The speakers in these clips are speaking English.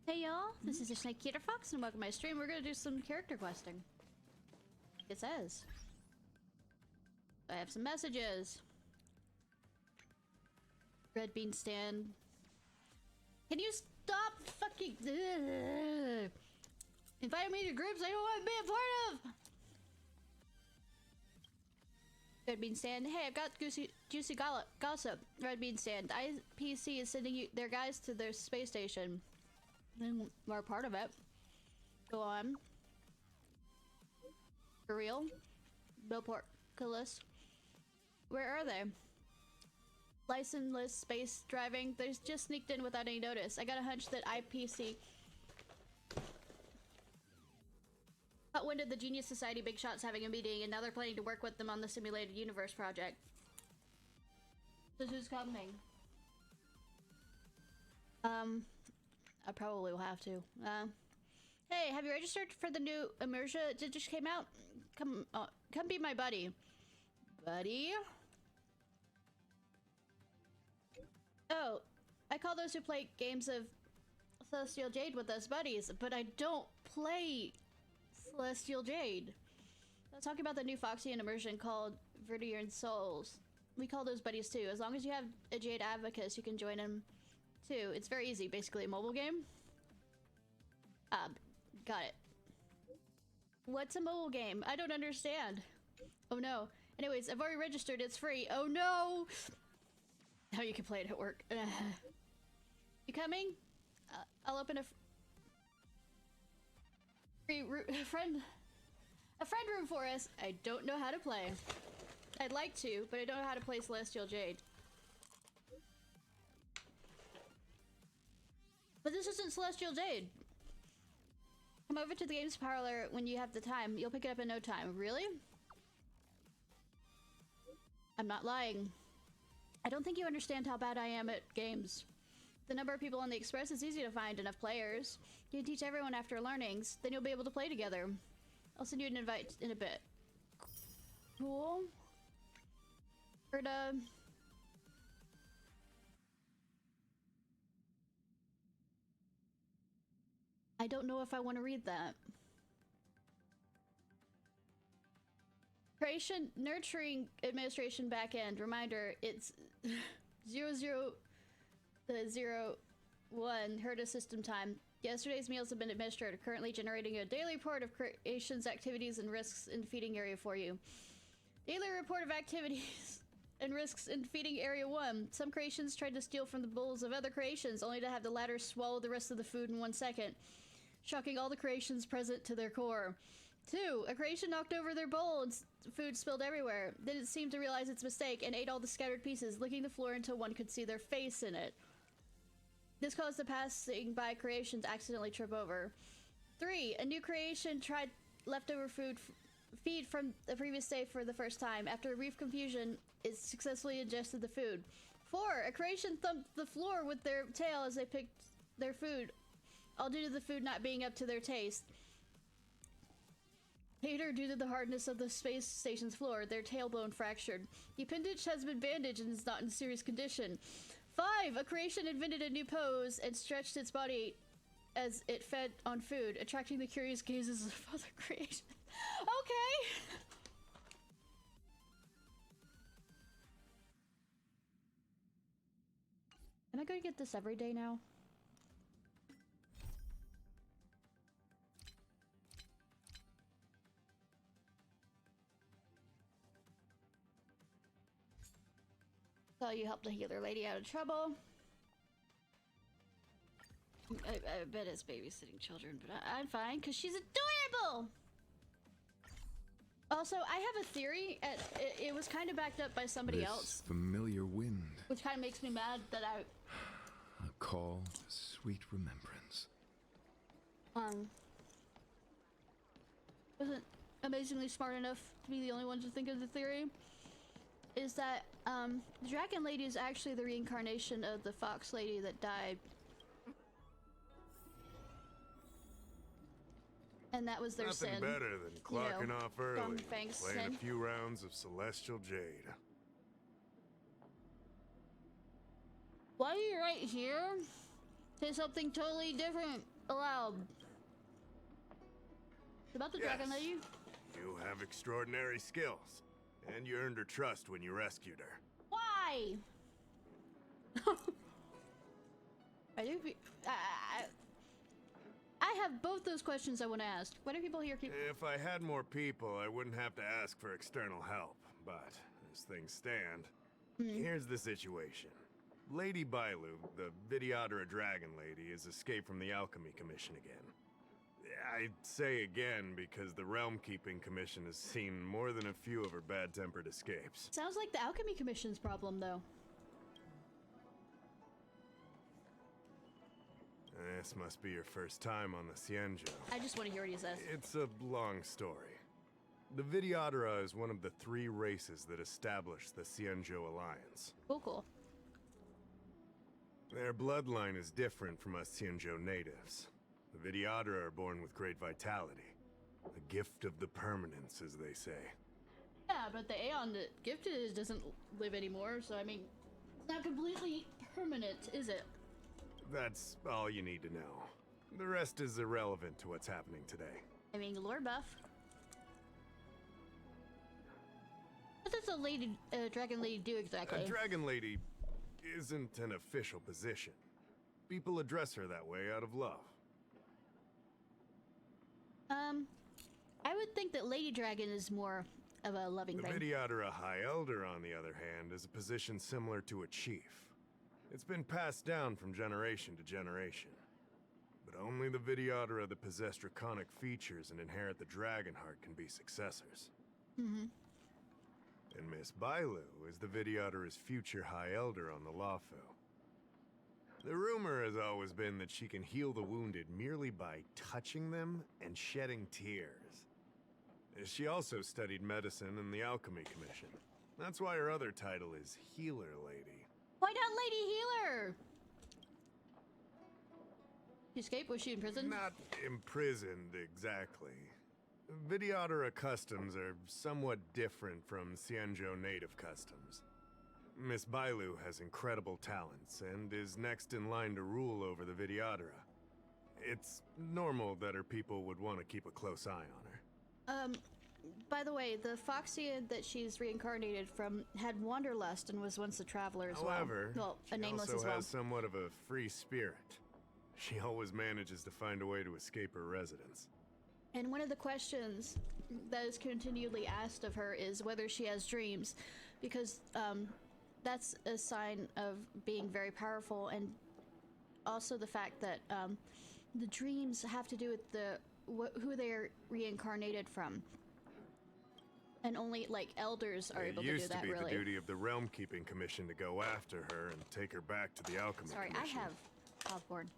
Hey y'all, this is Ishnai Ciarfox and welcome to my stream. We're gonna do some character questing. It says I have some messages. Red bean stand. Can you stop fucking inviting me to groups I don't want to be a part of? Red bean stand. Hey, I've got juicy gossip. Red bean stand. IPC is sending you their guys to their space station. Then we're part of it. Go on. For real? Billportculus. Where are they? Licenseless space driving. They just sneaked in without any notice. I got a hunch that IPC caught wind of the Genius Society big shots having a meeting, and now they're planning to work with them on the simulated universe project. So who's coming? I probably will have to. Hey, have you registered for the new immersion? It just came out. Come be my buddy. Buddy? Oh, I call those who play games of Celestial Jade with us buddies, but I don't play Celestial Jade. I was talking about the new Foxian immersion called Vertier and Souls. We call those buddies too. As long as you have a Jade Advocate, you can join them too. It's very easy, basically a mobile game. Got it. What's a mobile game? I don't understand. Oh no. Anyways, I've already registered. It's free. Oh no! Now you can play it at work. You coming? I'll open a friend room for us. I don't know how to play. I'd like to, but I don't know how to play Celestial Jade. But this isn't Celestial Jade. Come over to the games parlor when you have the time. You'll pick it up in no time. Really? I'm not lying. I don't think you understand how bad I am at games. The number of people on the Express is easy to find enough players. You can teach everyone after learnings, then you'll be able to play together. I'll send you an invite in a bit. Cool. I don't know if I want to read that. Creation, nurturing, administration, backend. Reminder, it's 0001 Herta system time. Yesterday's meals have been administered, currently generating a daily report of creation's activities and risks in feeding area for you. Daily report of activities and risks in feeding area 1. Some creations tried to steal from the bowls of other creations, only to have the latter swallow the rest of the food in 1 second, shocking all the creations present to their core. 2. A creation knocked over their bowl and food spilled everywhere. Then it seemed to realize its mistake and ate all the scattered pieces, licking the floor until one could see their face in it. This caused the passing by creation to accidentally trip over. 3. A new creation tried leftover feed from the previous day for the first time. After a brief confusion, it successfully ingested the food. 4. A creation thumped the floor with their tail as they picked their food, all due to the food not being up to their taste. Later, due to the hardness of the space station's floor, their tailbone fractured. The appendage has been bandaged and is not in serious condition. 5. A creation invented a new pose and stretched its body as it fed on food, attracting the curious gazes of other creations. Okay! Am I going to get this every day now? So you helped a healer lady out of trouble. I bet it's babysitting children, but I'm fine because she's adorable. Also, I have a theory. It was kind of backed up by somebody else. Familiar wind. Which kind of makes me mad that A call to sweet remembrance. Wasn't amazingly smart enough to be the only one to think of the theory. Is that the Dragon Lady is actually the reincarnation of the Fox Lady that died. And that was their sin. Nothing better than clocking off early, playing sin. a few rounds of Celestial Jade. Why are you right here? Say something totally different. aloud. About the dragon lady? You have extraordinary skills, and you earned her trust when you rescued her. Why? I have both those questions I want to ask. Why do people here keep... If I had more people, I wouldn't have to ask for external help. But as things stand, here's the situation. Lady Bailu, the Videodora Dragon Lady, has escaped from the Alchemy Commission again. I say again because the Realm Keeping Commission has seen more than a few of her bad-tempered escapes. Sounds like the Alchemy Commission's problem, though. This must be your first time on the Cienjo. I just want to hear what he says. It's a long story. The Videodora is one of the 3 races that established the Cienjo Alliance. Cool. Their bloodline is different from us Cienjo natives. The Videodora are born with great vitality. A gift of the permanence, as they say. Yeah, but the Aeon that gifted it doesn't live anymore, so I mean, it's not completely permanent, is it? That's all you need to know. The rest is irrelevant to what's happening today. I mean, lore buff. What does a lady, dragon lady do exactly? A dragon lady isn't an official position. People address her that way out of love. I would think that Lady Dragon is more of a loving thing. The Videodora High Elder, on the other hand, is a position similar to a chief. It's been passed down from generation to generation. But only the Videodora that possess draconic features and inherit the dragon heart can be successors. And Miss Bailu is the Videodora's future High Elder on the Lawfu. The rumor has always been that she can heal the wounded merely by touching them and shedding tears. She also studied medicine in the Alchemy Commission. That's why her other title is Healer Lady. Why not Lady Healer? She escaped? Was she in prison? Not imprisoned, exactly. Videodora customs are somewhat different from Cienjo native customs. Miss Bailu has incredible talents and is next in line to rule over the Videodora. It's normal that her people would want to keep a close eye on her. By the way, the Foxian that she's reincarnated from had Wanderlust and was once a traveler as However, well. she A nameless also as well. has somewhat of a free spirit. She always manages to find a way to escape her residence. And one of the questions that is continually asked of her is whether she has dreams, because that's a sign of being very powerful, and also the fact that the dreams have to do with who they're reincarnated from. And only, like, elders are able to do that, really. It used to be the duty of the Realm Keeping Commission to go after her and take her back to the Alchemy Commission. Sorry, I have popcorn.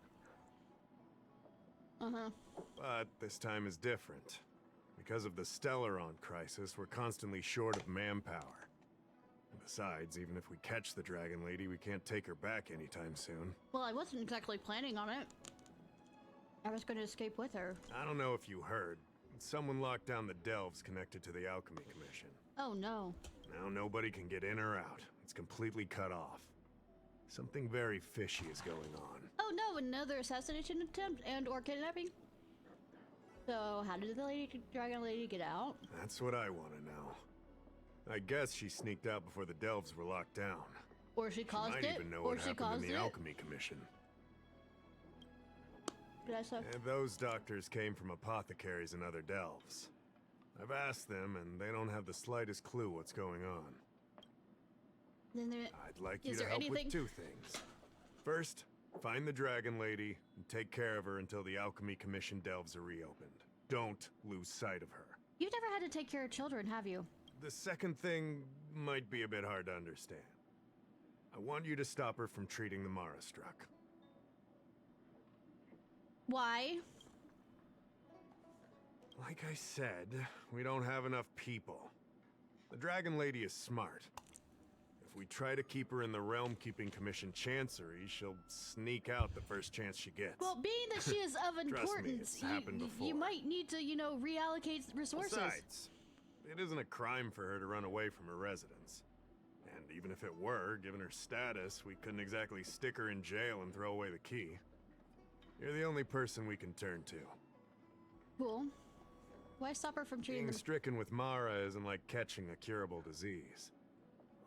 But this time is different. Because of the Stellaron crisis, we're constantly short of manpower. Besides, even if we catch the Dragon Lady, we can't take her back anytime soon. Well, I wasn't exactly planning on it. I was going to escape with her. I don't know if you heard. Someone locked down the delves connected to the Alchemy Commission. Oh, no. Now nobody can get in or out. It's completely cut off. Something very fishy is going on. Oh, no, another assassination attempt and/or kidnapping? So, how did the Dragon Lady get out? That's what I want to know. I guess she sneaked out before the delves were locked down. Or she caused it. She might even know what happened in the Alchemy Commission. And those doctors came from apothecaries and other delves. I've asked them, and they don't have the slightest clue what's going on. I'd like you to help with 2 things. First, find the Dragon Lady and take care of her until the Alchemy Commission delves are reopened. Don't lose sight of her. You've never had to take care of children, have you? The second thing might be a bit hard to understand. I want you to stop her from treating the Mara struck. Why? Like I said, we don't have enough people. The Dragon Lady is smart. If we try to keep her in the Realm Keeping Commission Chancery, she'll sneak out the first chance she gets. Well, being that she is of importance, you might need to, reallocate resources. Besides, it isn't a crime for her to run away from her residence. And even if it were, given her status, we couldn't exactly stick her in jail and throw away the key. You're the only person we can turn to. Cool. Why stop her from treating Being them? stricken with Mara isn't like catching a curable disease.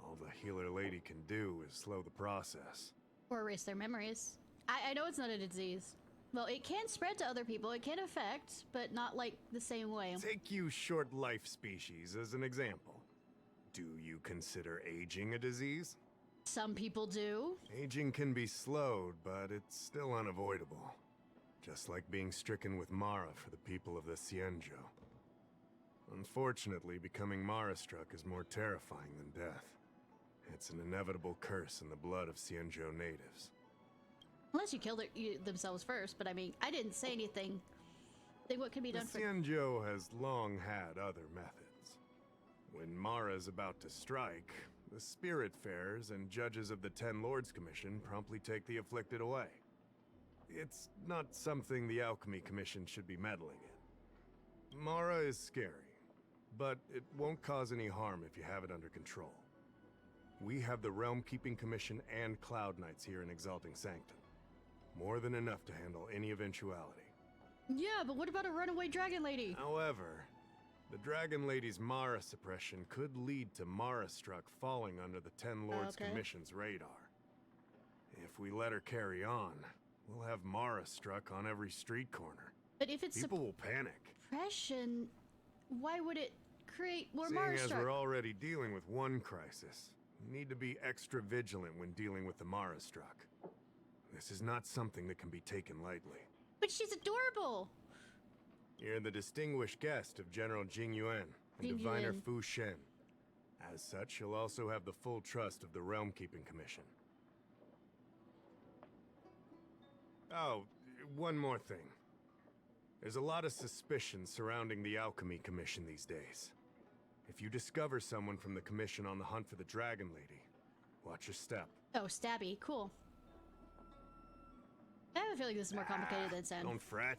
All the healer lady can do is slow the process. Or erase their memories. I know it's not a disease. Well, it can spread to other people. It can affect, but not like the same way. Take you short life species as an example. Do you consider aging a disease? Some people do. Aging can be slowed, but it's still unavoidable. Just like being stricken with Mara for the people of the Cienjo. Unfortunately, becoming Mara-struck is more terrifying than death. It's an inevitable curse in the blood of Cienjo natives. Unless you killed themselves first, but I mean, I didn't say anything. Think what can be done The for... Cienjo has long had other methods. When Mara is about to strike, the Spiritfarers and judges of the Ten Lords Commission promptly take the afflicted away. It's not something the Alchemy Commission should be meddling in. Mara is scary, but it won't cause any harm if you have it under control. We have the Realm Keeping Commission and Cloud Knights here in Exalting Sanctum. More than enough to handle any eventuality. Yeah, but what about a runaway dragon lady? However, the Dragon Lady's Mara suppression could lead to Mara-struck falling under the Ten Lords Commission's radar. If we let her carry on, we'll have Mara-struck on every street corner. But if it's People will panic. suppression, why would it create more Seeing Mara as struck? we're already dealing with one crisis, we need to be extra vigilant when dealing with the Mara-struck. This is not something that can be taken lightly. But she's adorable! You're the distinguished guest of General Jing Yuan and Jing Diviner Yuan. Fu Shen. As such, you'll also have the full trust of the Realm Keeping Commission. Oh, one more thing. There's a lot of suspicion surrounding the Alchemy Commission these days. If you discover someone from the Commission on the hunt for the Dragon Lady, watch your step. Oh, stabby. Cool. I have a feeling this is more complicated than Sen. Don't fret.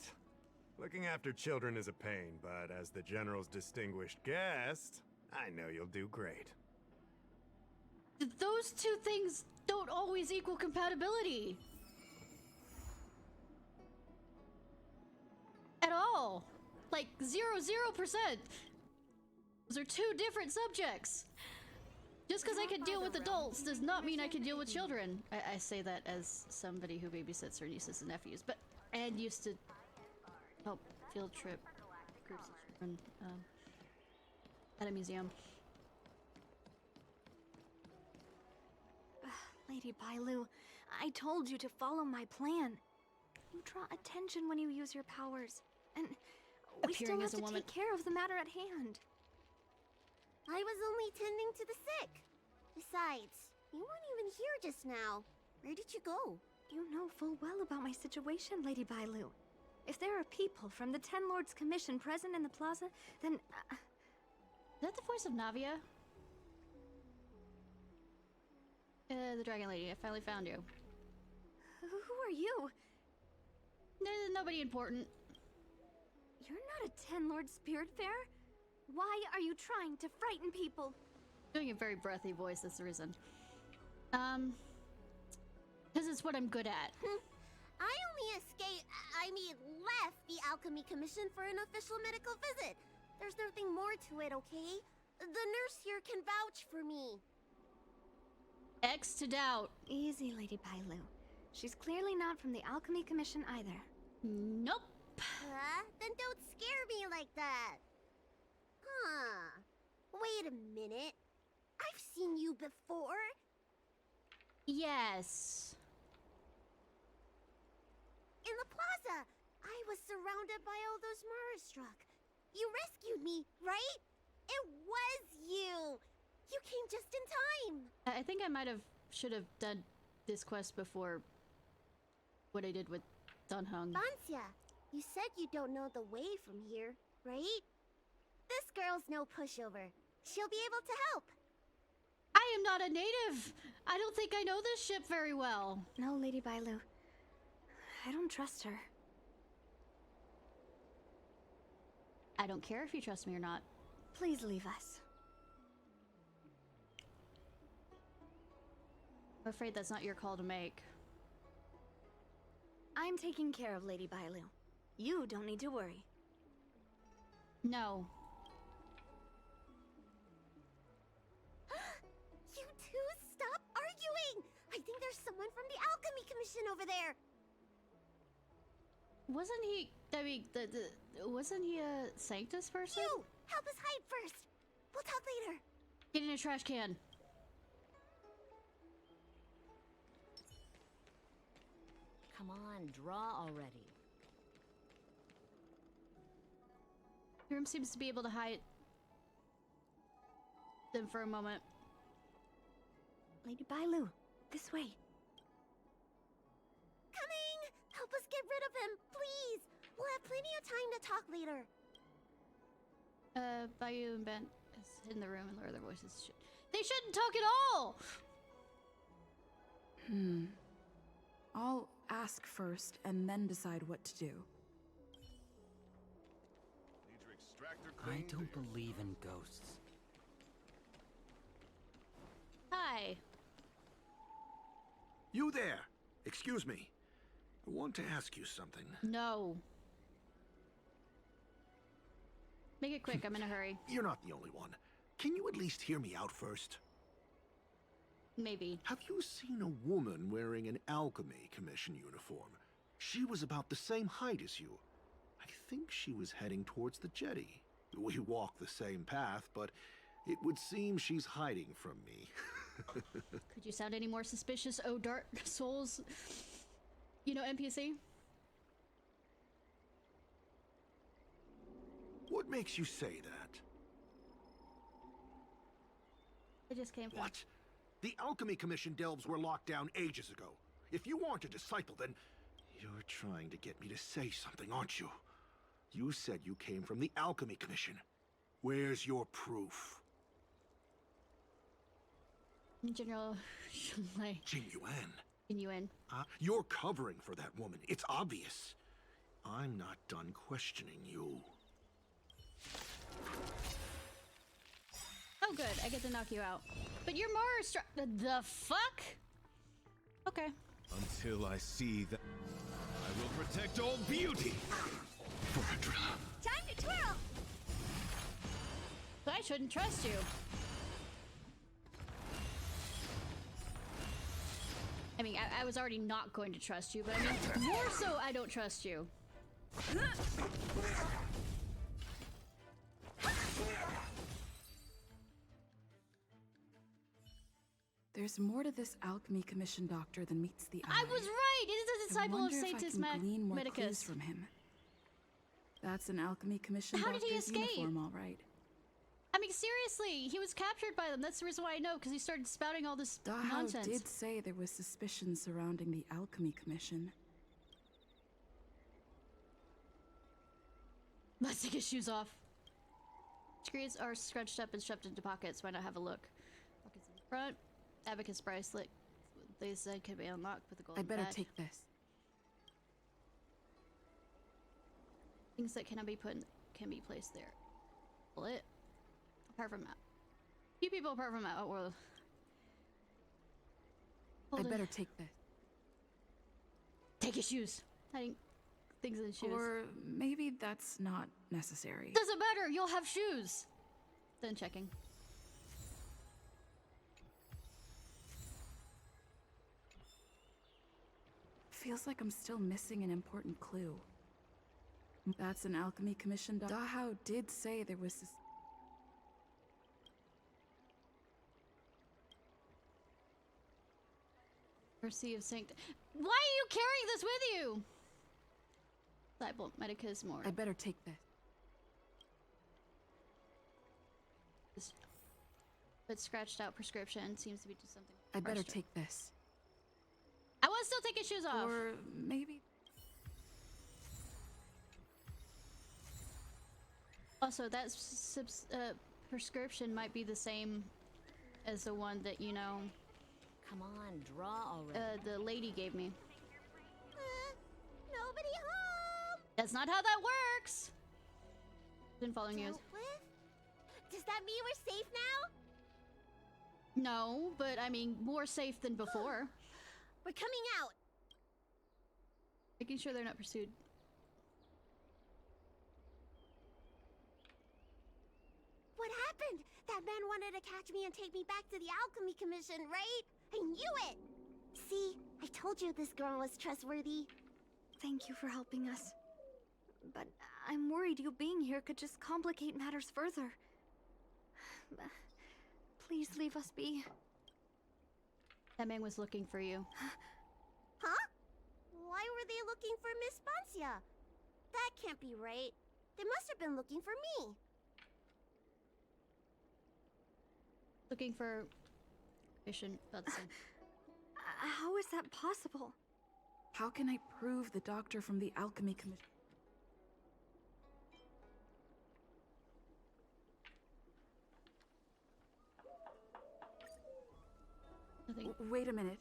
Looking after children is a pain, but as the General's distinguished guest, I know you'll do great. Those two things don't always equal compatibility. At all. Like 0%. Those are two different subjects. Just because I can deal with adults does not mean I can deal with children. I say that as somebody who babysits her nieces and nephews, and used to help field trip groups of children at a museum. Lady Bailu, I told you to follow my plan. You draw attention when you use your powers, and we still Appearing have as a to woman. take care of the matter at hand. I was only tending to the sick. Besides, you weren't even here just now. Where did you go? You know full well about my situation, Lady Bailu. If there are people from the Ten Lords Commission present in the plaza, then... Is that the voice of Navia? The Dragon Lady, I finally found you. who are you? Nobody important. You're not a Ten Lord Spiritfarer? Why are you trying to frighten people? Doing a very breathy voice, that's the reason. Because it's what I'm good at. I only left the Alchemy Commission for an official medical visit. There's nothing more to it, okay? The nurse here can vouch for me. X to doubt. Easy, Lady Bailu. She's clearly not from the Alchemy Commission either. Nope. Then don't scare me like that. Huh. Wait a minute. I've seen you before. Yes. In the plaza. I was surrounded by all those Mara-struck. You rescued me, right? It was you. You came just in time. I think I should have done this quest before what I did with Dunhung. Lancia, you said you don't know the way from here, right? This girl's no pushover. She'll be able to help. I am not a native. I don't think I know this ship very well. No, Lady Bailu. I don't trust her. I don't care if you trust me or not. Please leave us. I'm afraid that's not your call to make. I'm taking care of Lady Bailu. You don't need to worry. No. You two, stop arguing! I think there's someone from the Alchemy Commission over there. Wasn't he? I mean, wasn't he a Sanctus person? You, help us hide first. We'll talk later. Get in a trash can. Come on, draw already. The room seems to be able to hide them for a moment. Lady Bailu, this way. Coming! Help us get rid of him, please. We'll have plenty of time to talk later. Bailu and Ben is in the room and lower their voices. They shouldn't talk at all! I'll ask first and then decide what to do. Need your extractor I cleaned? don't believe in ghosts. Hi. You there! Excuse me. I want to ask you something. No. Make it quick, I'm in a hurry. You're not the only one. Can you at least hear me out first? Maybe. Have you seen a woman wearing an Alchemy Commission uniform? She was about the same height as you. I think she was heading towards the jetty. We walk the same path, but it would seem she's hiding from me. Could you sound any more suspicious, oh Dark Souls? You know, NPC? What makes you say that? I just came from... What? The Alchemy Commission delves were locked down ages ago. If you aren't a disciple, then... You're trying to get me to say something, aren't you? You said you came from the Alchemy Commission. Where's your proof? General Shenlai. Jing Yuan. Yuan. You're covering for that woman. It's obvious. I'm not done questioning you. Oh good, I get to knock you out. But you're more the fuck? Okay. Until I see that I will protect all beauty. Time to twirl! But I shouldn't trust you. I mean, I was already not going to trust you, but I mean, more so I don't trust you. There's more to this Alchemy Commission doctor than meets the eye. I was right! It is a disciple of I wonder if Sanctus I can glean more clues Medicus. from him. That's an Alchemy Commission How did he doctor's escape? uniform, all right. I mean, seriously, he was captured by them. That's the reason why I know, because he started spouting all this Dahao nonsense. did say there was suspicion surrounding the Alchemy Commission. Let's take his shoes off. Screens are scrunched up and shoved into pockets. Why not have a look? Pockets in the front. Abacus bracelet. They said could be unlocked with a golden I'd better bat. take this. Things that cannot be put in, can be placed there. Bullet. Apart from that. Few people apart from that. Oh, well. I'd better take this. Take his shoes. Hiding things in his shoes. Or maybe that's not necessary. Doesn't matter. You'll have shoes. Then checking. Feels like I'm still missing an important clue. That's an Alchemy Commission doctor. Dahao did say there was this... Mercy of Sanct. Why are you carrying this with you? Disciple Medicus more. I'd better take this. But scratched out prescription seems to be just something. I'd better frustrating. take this. I want to still take his shoes off. Or maybe... Also, that prescription might be the same as the one that, you know, Come on, draw already. the lady gave me. Nobody home! That's not how that works! Been following you. Dealt with? Does that mean we're safe now? No, but I mean, more safe than before. We're coming out. Making sure they're not pursued. What happened? That man wanted to catch me and take me back to the Alchemy Commission, right? I knew it! See, I told you this girl was trustworthy. Thank you for helping us. But I'm worried you being here could just complicate matters further. Please leave us be. That man was looking for you. Huh? Why were they looking for Miss Bancia? That can't be right. They must have been looking for me. Looking for mission. That's it. How is that possible? How can I prove the doctor from the Alchemy Commission? Nothing. Wait a minute.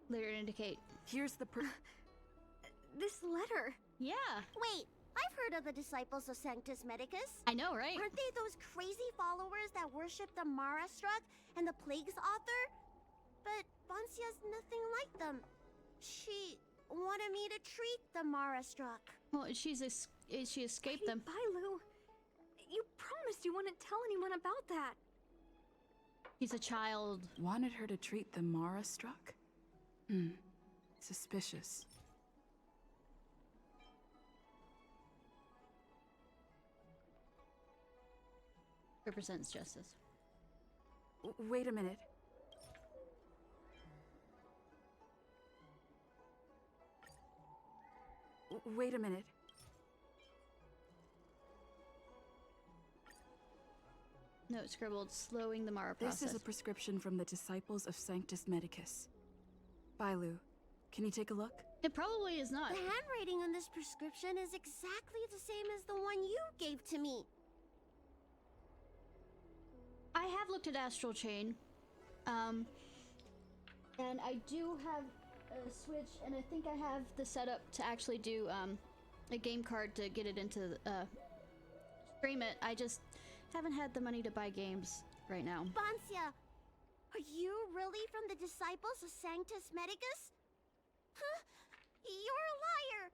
Later indicate. Here's the This letter. Yeah, Wait, I've heard of the disciples of Sanctus Medicus. I know, right? Aren't they those crazy followers that worship the Mara Struck and the Plague's author? But Bancia's nothing like them. She wanted me to treat the Mara Struck. Well, she escaped them. Bailu, you promised you wouldn't tell anyone about that. He's a child. wanted her to treat the Mara struck? Suspicious. Represents justice. Wait a minute. Wait a minute. Note scribbled, slowing the Mara process. This is a prescription from the disciples of Sanctus Medicus. Bailu, can you take a look? It probably is not. The handwriting on this prescription is exactly the same as the one you gave to me. I have looked at Astral Chain. And I do have a Switch, and I think I have the setup to actually do a game card to get it into stream it. I just haven't had the money to buy games right now. Bancia, are you really from the disciples of Sanctus Medicus? Huh? You're a liar!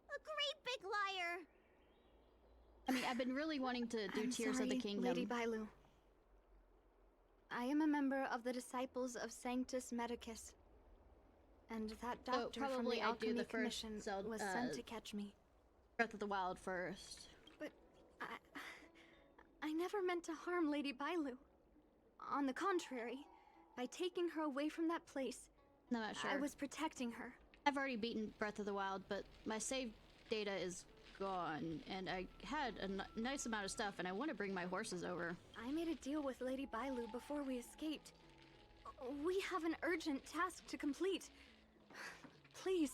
A great big liar! I mean, I've been really wanting to do I'm Tears sorry, of the Kingdom. Lady Bailu. I am a member of the disciples of Sanctus Medicus. And that doctor from probably the I'd do Alchemy the first Commission Zelda- was sent to catch me. Breath of the Wild first. But I never meant to harm Lady Bailu. On the contrary, by taking her away from that place, No, I'm not sure. I was protecting her. I've already beaten Breath of the Wild, but my save data is gone, and I had a nice amount of stuff, and I want to bring my horses over. I made a deal with Lady Bailu before we escaped. We have an urgent task to complete. Please,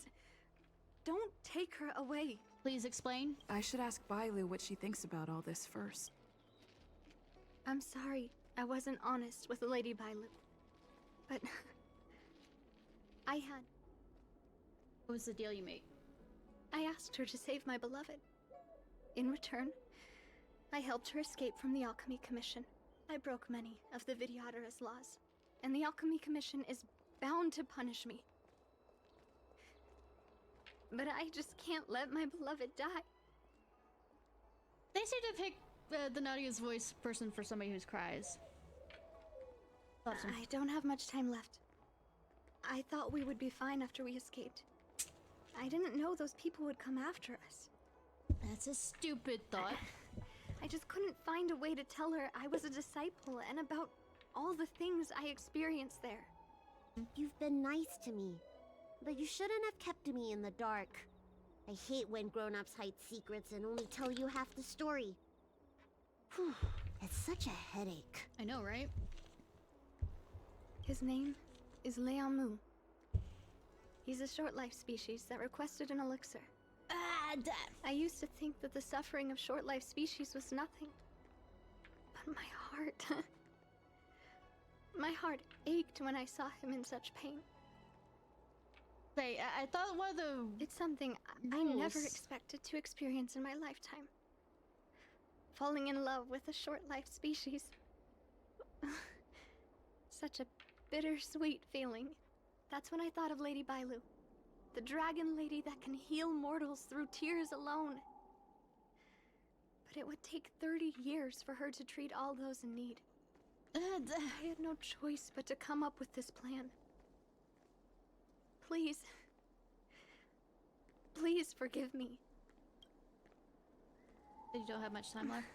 don't take her away. Please explain. I should ask Bailu what she thinks about all this first. I'm sorry I wasn't honest with Lady Bailu. But I had. What was the deal you made? I asked her to save my beloved. In return, I helped her escape from the Alchemy Commission. I broke many of the Vtuber's laws, and the Alchemy Commission is bound to punish me. But I just can't let my beloved die. They seem to pick the naughtiest voice person for somebody who cries. Awesome. I don't have much time left. I thought we would be fine after we escaped. I didn't know those people would come after us. That's a stupid thought. I just couldn't find a way to tell her I was a disciple and about all the things I experienced there. You've been nice to me, but you shouldn't have kept me in the dark. I hate when grown-ups hide secrets and only tell you half the story. Whew, it's such a headache. I know, right? His name is Leamu. He's a short-life species that requested an elixir. I used to think that the suffering of short-life species was nothing. But my heart... my heart ached when I saw him in such pain. Say, I thought one of the... It's something I never rules. expected to experience in my lifetime. falling in love with a short-lived species. Such a bittersweet feeling. That's when I thought of Lady Bailu, the dragon lady that can heal mortals through tears alone. But it would take 30 years for her to treat all those in need. I had no choice but to come up with this plan. Please. Please forgive me. You don't have much time left.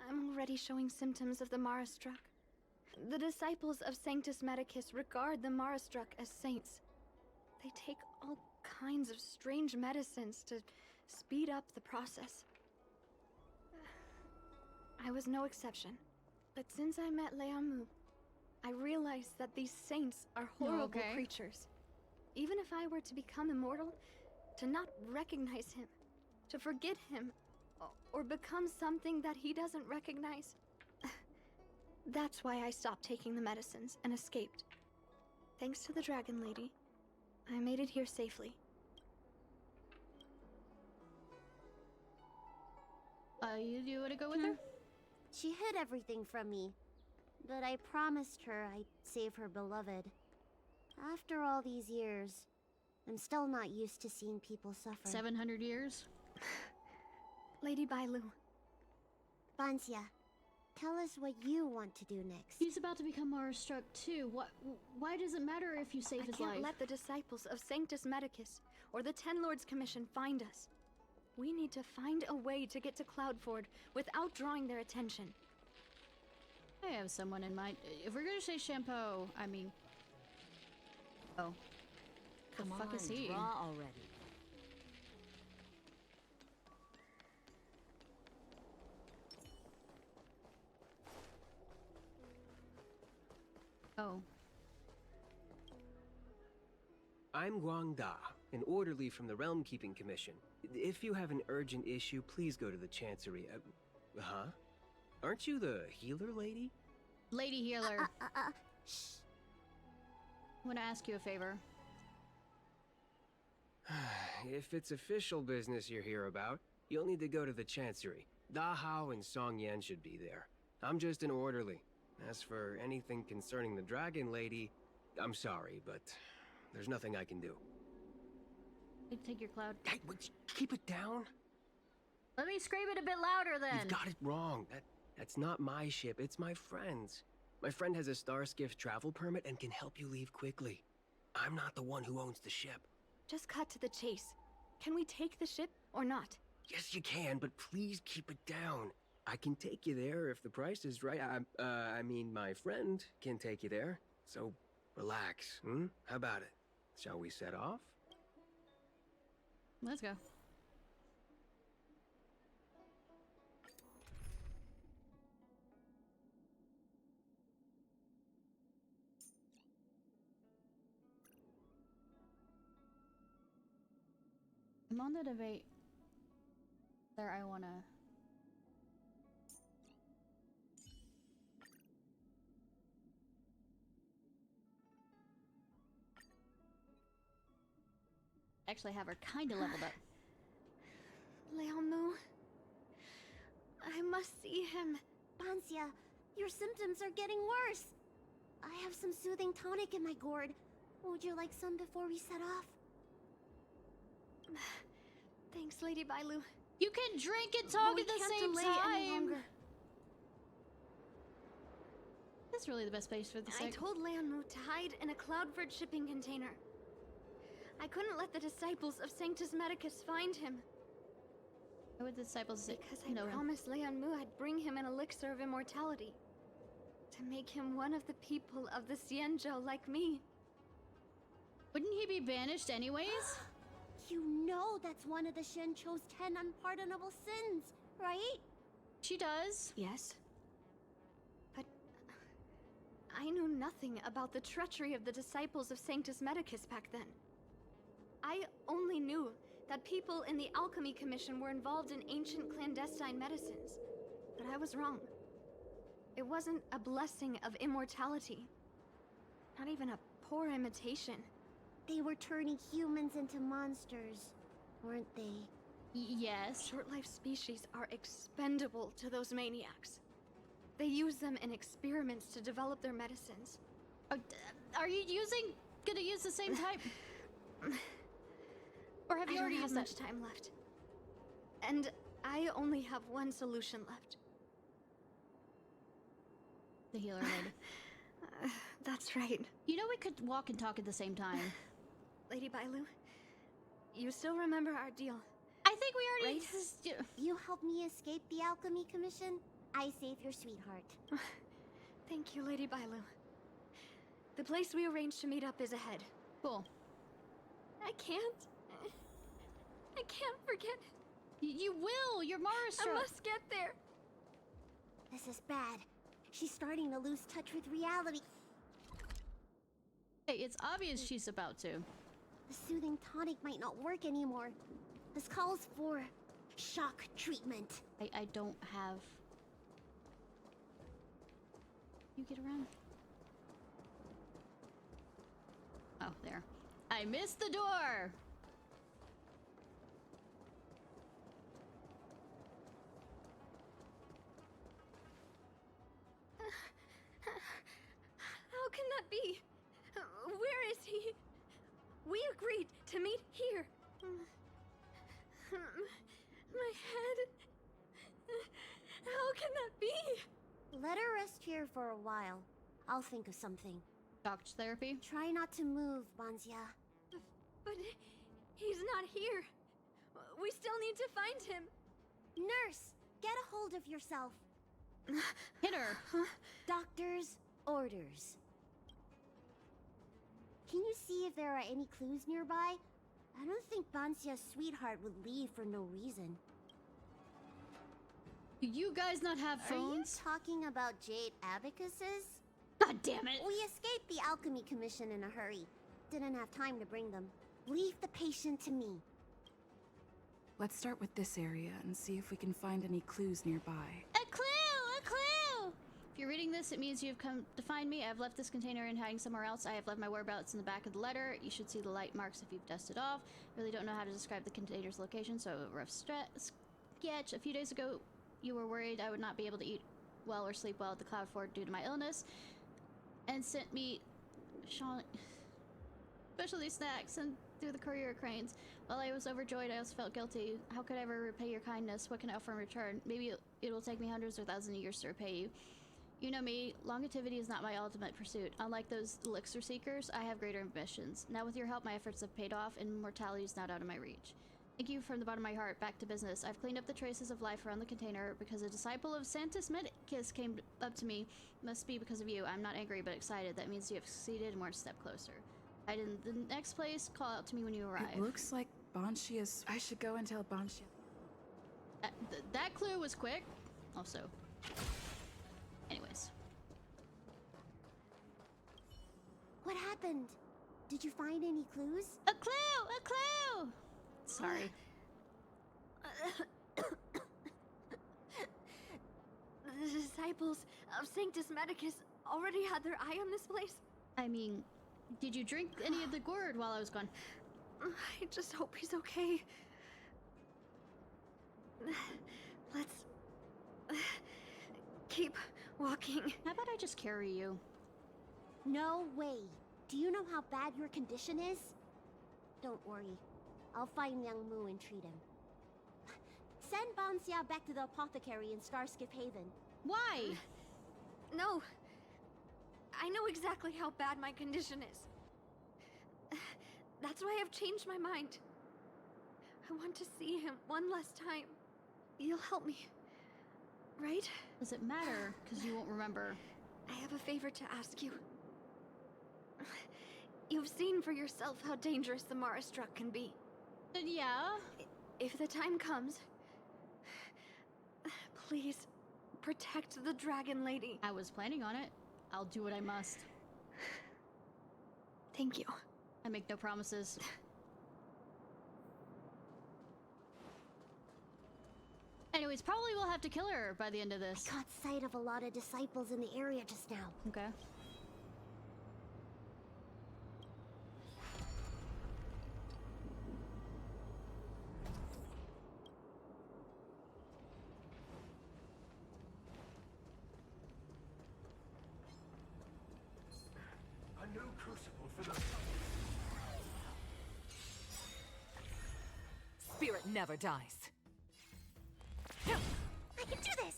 I'm already showing symptoms of the Marastruck. The disciples of Sanctus Medicus regard the Marastruck as saints. They take all kinds of strange medicines to speed up the process. I was no exception. But since I met Leamu, I realized that these saints are horrible creatures. Even if I were to become immortal, to not recognize him, to forget him, or become something that he doesn't recognize. That's why I stopped taking the medicines and escaped. Thanks to the Dragon Lady, I made it here safely. You want to go with her? She hid everything from me, but I promised her I'd save her beloved. After all these years, I'm still not used to seeing people suffer. 700 years? Lady Bailu. Bansia, tell us what you want to do next. He's about to become Marastruck too. Why does it matter if you save his life? I can't let the disciples of Sanctus Medicus or the Ten Lords Commission find us. We need to find a way to get to Cloudford without drawing their attention. I have someone in mind. If we're gonna say Shampoo, I mean... Oh. Come the fuck on, is he? draw already. Oh. I'm Guang Da, an orderly from the Realm Keeping Commission. If you have an urgent issue, please go to the Chancery. Huh? Aren't you the healer lady? Lady Healer. Shh. I want to ask you a favor. If it's official business you're here about, you'll need to go to the Chancery. Da Hao and Song Yan should be there. I'm just an orderly. As for anything concerning the Dragon Lady, I'm sorry, but there's nothing I can do. Take your cloud. Hey, keep it down. Let me scream it a bit louder then. You've got it wrong. That's not my ship, it's my friend's. My friend has a Starskiff travel permit and can help you leave quickly. I'm not the one who owns the ship. Just cut to the chase. Can we take the ship or not? Yes, you can, but please keep it down. I can take you there if the price is right. I mean, my friend can take you there. So, relax, How about it? Shall we set off? Let's go. I'm on the debate. There, I wanna... actually have her kinda leveled up. Leamu. I must see him. Bansia, your symptoms are getting worse. I have some soothing tonic in my gourd. Would you like some before we set off? Thanks, Lady Bailu. You can drink and talk at the same delay any time! longer. That's really the best place for the I sec. told Leamu to hide in a Cloudford shipping container. I couldn't let the disciples of Sanctus Medicus find him. Why would the disciples Because I know him? promised Leamu I'd bring him an elixir of immortality. To make him one of the people of the Xianzhou like me. Wouldn't he be banished anyways? You know that's one of the Shincho's 10 unpardonable sins, right? She does. Yes. But I knew nothing about the treachery of the disciples of Sanctus Medicus back then. I only knew that people in the Alchemy Commission were involved in ancient clandestine medicines. But I was wrong. It wasn't a blessing of immortality. Not even a poor imitation. They were turning humans into monsters, weren't they? Yes. Short-lived species are expendable to those maniacs. They use them in experiments to develop their medicines. Are you gonna use the same type? Or have you I already don't have used much that? time left. And I only have one solution left. The healer lady. That's right. You know we could walk and talk at the same time. Lady Bailu, you still remember our deal? I think we already... Right? You helped me escape the Alchemy Commission. I saved your sweetheart. Thank you, Lady Bailu. The place we arranged to meet up is ahead. Cool. I can't forget. You will! You're Mara I struck. must get there. This is bad. She's starting to lose touch with reality. Hey, it's obvious she's about to. The soothing tonic might not work anymore. This calls for shock treatment. I don't have... You get around? Oh, there. I missed the door! How can that be? Where is he? We agreed to meet here. My head. How can that be? Let her rest here for a while. I'll think of something. Shock therapy? Try not to move, Banzia. But he's not here. We still need to find him. Nurse, get a hold of yourself. Hit her! Doctor's orders. Can you see if there are any clues nearby? I don't think Banzia's sweetheart would leave for no reason. Do you guys not have Are you phones? talking about jade abacuses? God damn it! We escaped the Alchemy Commission in a hurry. Didn't have time to bring them. Leave the patient to me. Let's start with this area and see if we can find any clues nearby. A clue! A clue! If you're reading this, it means you've come to find me. I've left this container in hiding somewhere else. I have left my whereabouts in the back of the letter. You should see the light marks if you've dusted off. Really don't know how to describe the container's location, so rough sketch. A few days ago, you were worried I would not be able to eat well or sleep well at the Cloud Fort due to my illness, and sent me specialty snacks and through the courier cranes. While I was overjoyed, I also felt guilty. How could I ever repay your kindness? What can I offer in return? Maybe it will take me hundreds or thousands of years to repay you. You know me, longevity is not my ultimate pursuit. Unlike those elixir seekers, I have greater ambitions. Now with your help, my efforts have paid off, and mortality is not out of my reach. Thank you from the bottom of my heart. Back to business. I've cleaned up the traces of life around the container because a disciple of Santis Medicus came up to me. Must be because of you. I'm not angry, but excited. That means you have succeeded and we're a step closer. Hide in the next place. Call out to me when you arrive. It looks like Banshia's... I should go and tell Banshia. That clue was quick. Also. Anyways. What happened? Did you find any clues? A clue! A clue! Sorry. The disciples of Sanctus Medicus already had their eye on this place. I mean, did you drink any of the gourd while I was gone? I just hope he's okay. Let's keep walking. How about I just carry you? No way. Do you know how bad your condition is? Don't worry. I'll find Young Mu and treat him. Send Banxia back to the apothecary in Starskip Haven. Why? No. I know exactly how bad my condition is. That's why I've changed my mind. I want to see him one last time. You'll help me, right? Does it matter? Because you won't remember. I have a favor to ask you. You've seen for yourself how dangerous the Mara Struck can be. Yeah? If the time comes, please protect the Dragon Lady. I was planning on it. I'll do what I must. Thank you. I make no promises. Anyways, probably we'll have to kill her by the end of this. I caught sight of a lot of disciples in the area just now. Okay. No crucible for the... Spirit never dies. I can do this!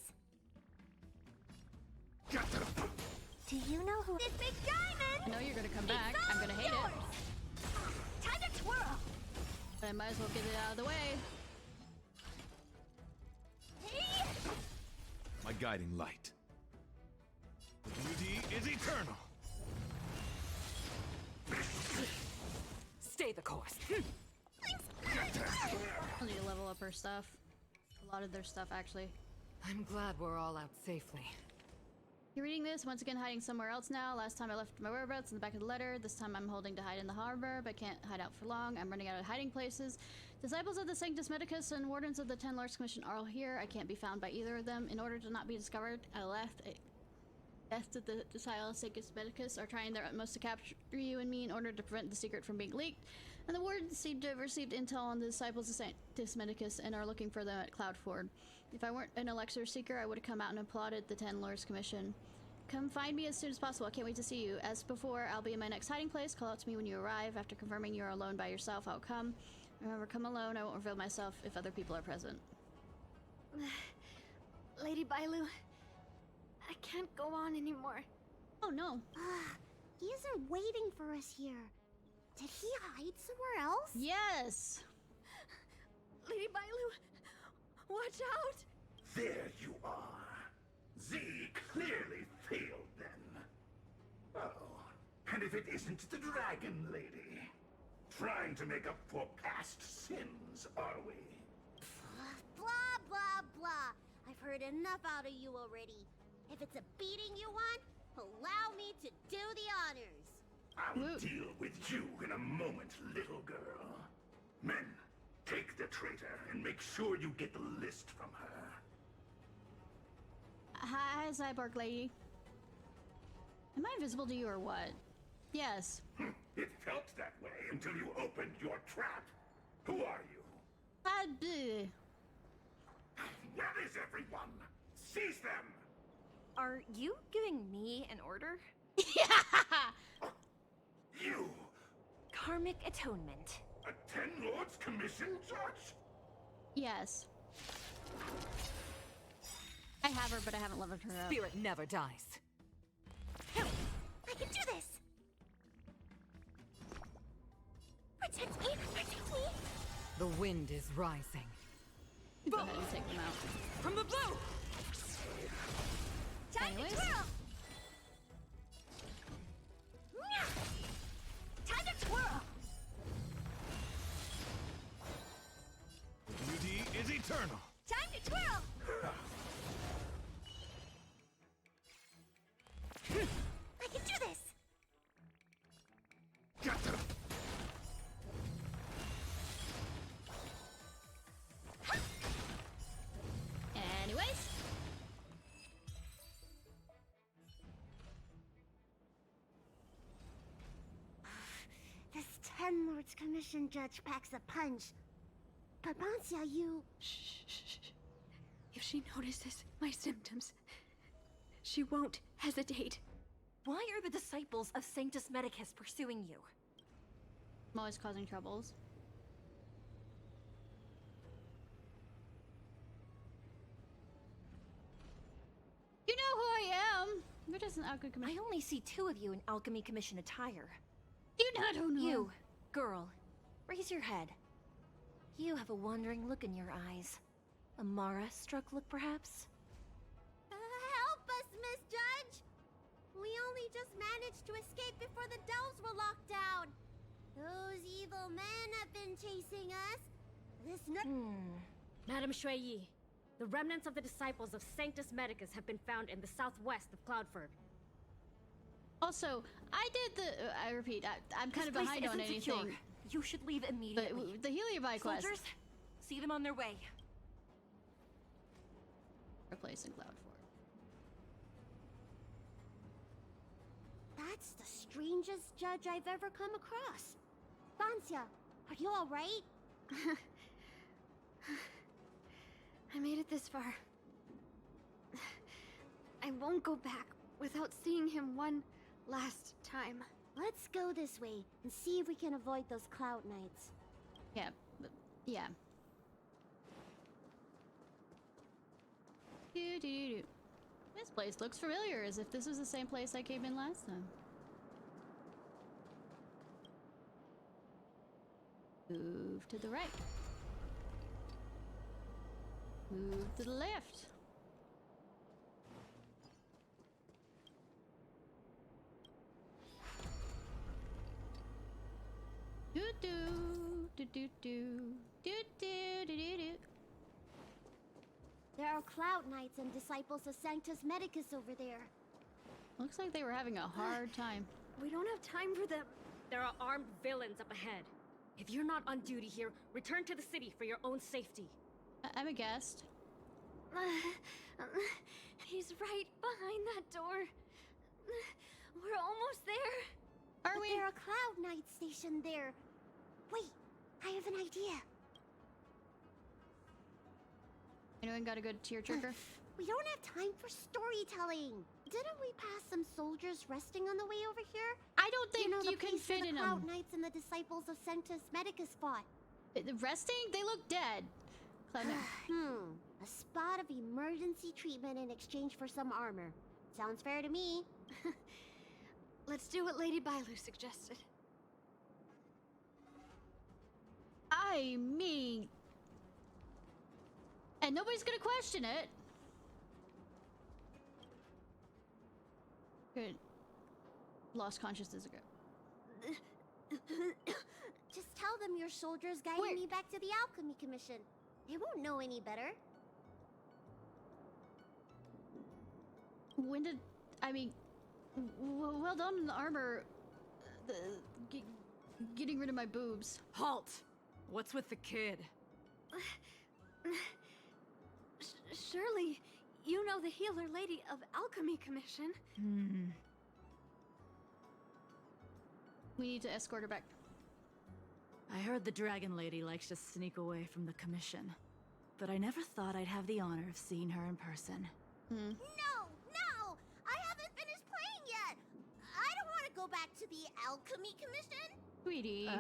Do you know who... This big diamond! I know you're gonna come back. I'm gonna hate it. Time to twirl! But I might as well get it out of the way. My guiding light. The beauty is eternal. Stay the course. I'll need to level up her stuff. A lot of their stuff, actually. I'm glad we're all out safely. You're reading this, once again hiding somewhere else now. Last time I left my whereabouts in the back of the letter. This time I'm holding to hide in the harbor, but can't hide out for long. I'm running out of hiding places. Disciples of the Sanctus Medicus and Wardens of the Ten Lords Commission are all here. I can't be found by either of them. In order to not be discovered, I left. Best of the Disciples of Sanctus Medicus are trying their utmost to capture you and me in order to prevent the secret from being leaked. And the Wardens seem to have received intel on the Disciples of Sanctus Medicus and are looking for them at Cloudford. If I weren't an elixir seeker, I would have come out and applauded the Ten Lords Commission. Come find me as soon as possible. I can't wait to see you. As before, I'll be in my next hiding place. Call out to me when you arrive. After confirming you're alone by yourself, I'll come. Remember, come alone. I won't reveal myself if other people are present. Lady Bailu, I can't go on anymore. Oh no. He isn't waiting for us here. Did he hide somewhere else? Yes. Lady Bailu, watch out! There you are. Z clearly failed then. Oh, and if it isn't the Dragon Lady. Trying to make up for past sins, are we? Blah, blah, blah. I've heard enough out of you already. If it's a beating you want, allow me to do the honors. I'll deal with you in a moment, little girl. Men, take the traitor and make sure you get the list from her. Hi, Cyborg Lady. Am I invisible to you or what? Yes. It felt that way until you opened your trap. Who are you? Where is everyone? Seize them! Are you giving me an order? You! Karmic atonement. A Ten Lords Commission judge? Yes. I have her, but I haven't leveled her up. Spirit never dies. I can do this! Protect me! Protect me! The wind is rising. Go ahead and take them out. From the blue! Time Anyways. to twirl! Time to twirl! Beauty is eternal. Time to twirl! I can do this! Anyways. This Ten Lords Commission judge packs a punch. But Bancia, you... Shh. If she notices my symptoms, she won't hesitate. Why are the disciples of Sanctus Medicus pursuing you? I'm always causing troubles. You know who I am. You're just an alchemy I commission. only see two of you in Alchemy Commission attire. You not who know. You, girl, raise your head. You have a wandering look in your eyes. A Mara-struck look, perhaps? help us, Miss Judge! We only just managed to escape before the delves were locked down. Those evil men have been chasing us. This Madame Shuiyi, the remnants of the disciples of Sanctus Medicus have been found in the southwest of Cloudford. Also, I did the. I repeat, I'm kind of This place behind on isn't anything. secure. You should leave immediately. The Heliobi quest. Soldiers, see them on their way. Replacing Cloudford. That's the strangest judge I've ever come across. Bancia, are you alright? I made it this far. I won't go back without seeing him one last time. Let's go this way and see if we can avoid those cloud knights. Yeah, yeah. Doo-doo-doo. This place looks familiar, as if this was the same place I came in last time. Move to the right. Move to the left. Do-do-do-do-do-do-do-do. There are cloud knights and disciples of Sanctus Medicus over there. Looks like they were having a hard time. We don't have time for them. There are armed villains up ahead. If you're not on duty here, return to the city for your own safety. I'm a guest. He's right behind that door. We're almost there. Are we? There are cloud knights stationed there. Wait, I have an idea. Anyone got a good tearjerker? We don't have time for storytelling. Didn't we pass some soldiers resting on the way over here? I don't think the you can place where fit in the them. cloud knights and the disciples of Sanctus Medicus fought. Resting? They look dead. Cloud Knight. A spot of emergency treatment in exchange for some armor. Sounds fair to me. Let's do what Lady Bailu suggested. I mean... And nobody's gonna question it. Good. Lost consciousness ago. Just tell them your soldiers guiding me back to the Alchemy Commission. They won't know any better. When did... I mean... well done on the armor. Getting rid of my boobs. Halt! What's with the kid? Surely, you know the healer lady of Alchemy Commission. We need to escort her back. I heard the Dragon Lady likes to sneak away from the commission, but I never thought I'd have the honor of seeing her in person. No! No! I haven't finished playing yet! I don't want to go back to the Alchemy Commission! Sweetie.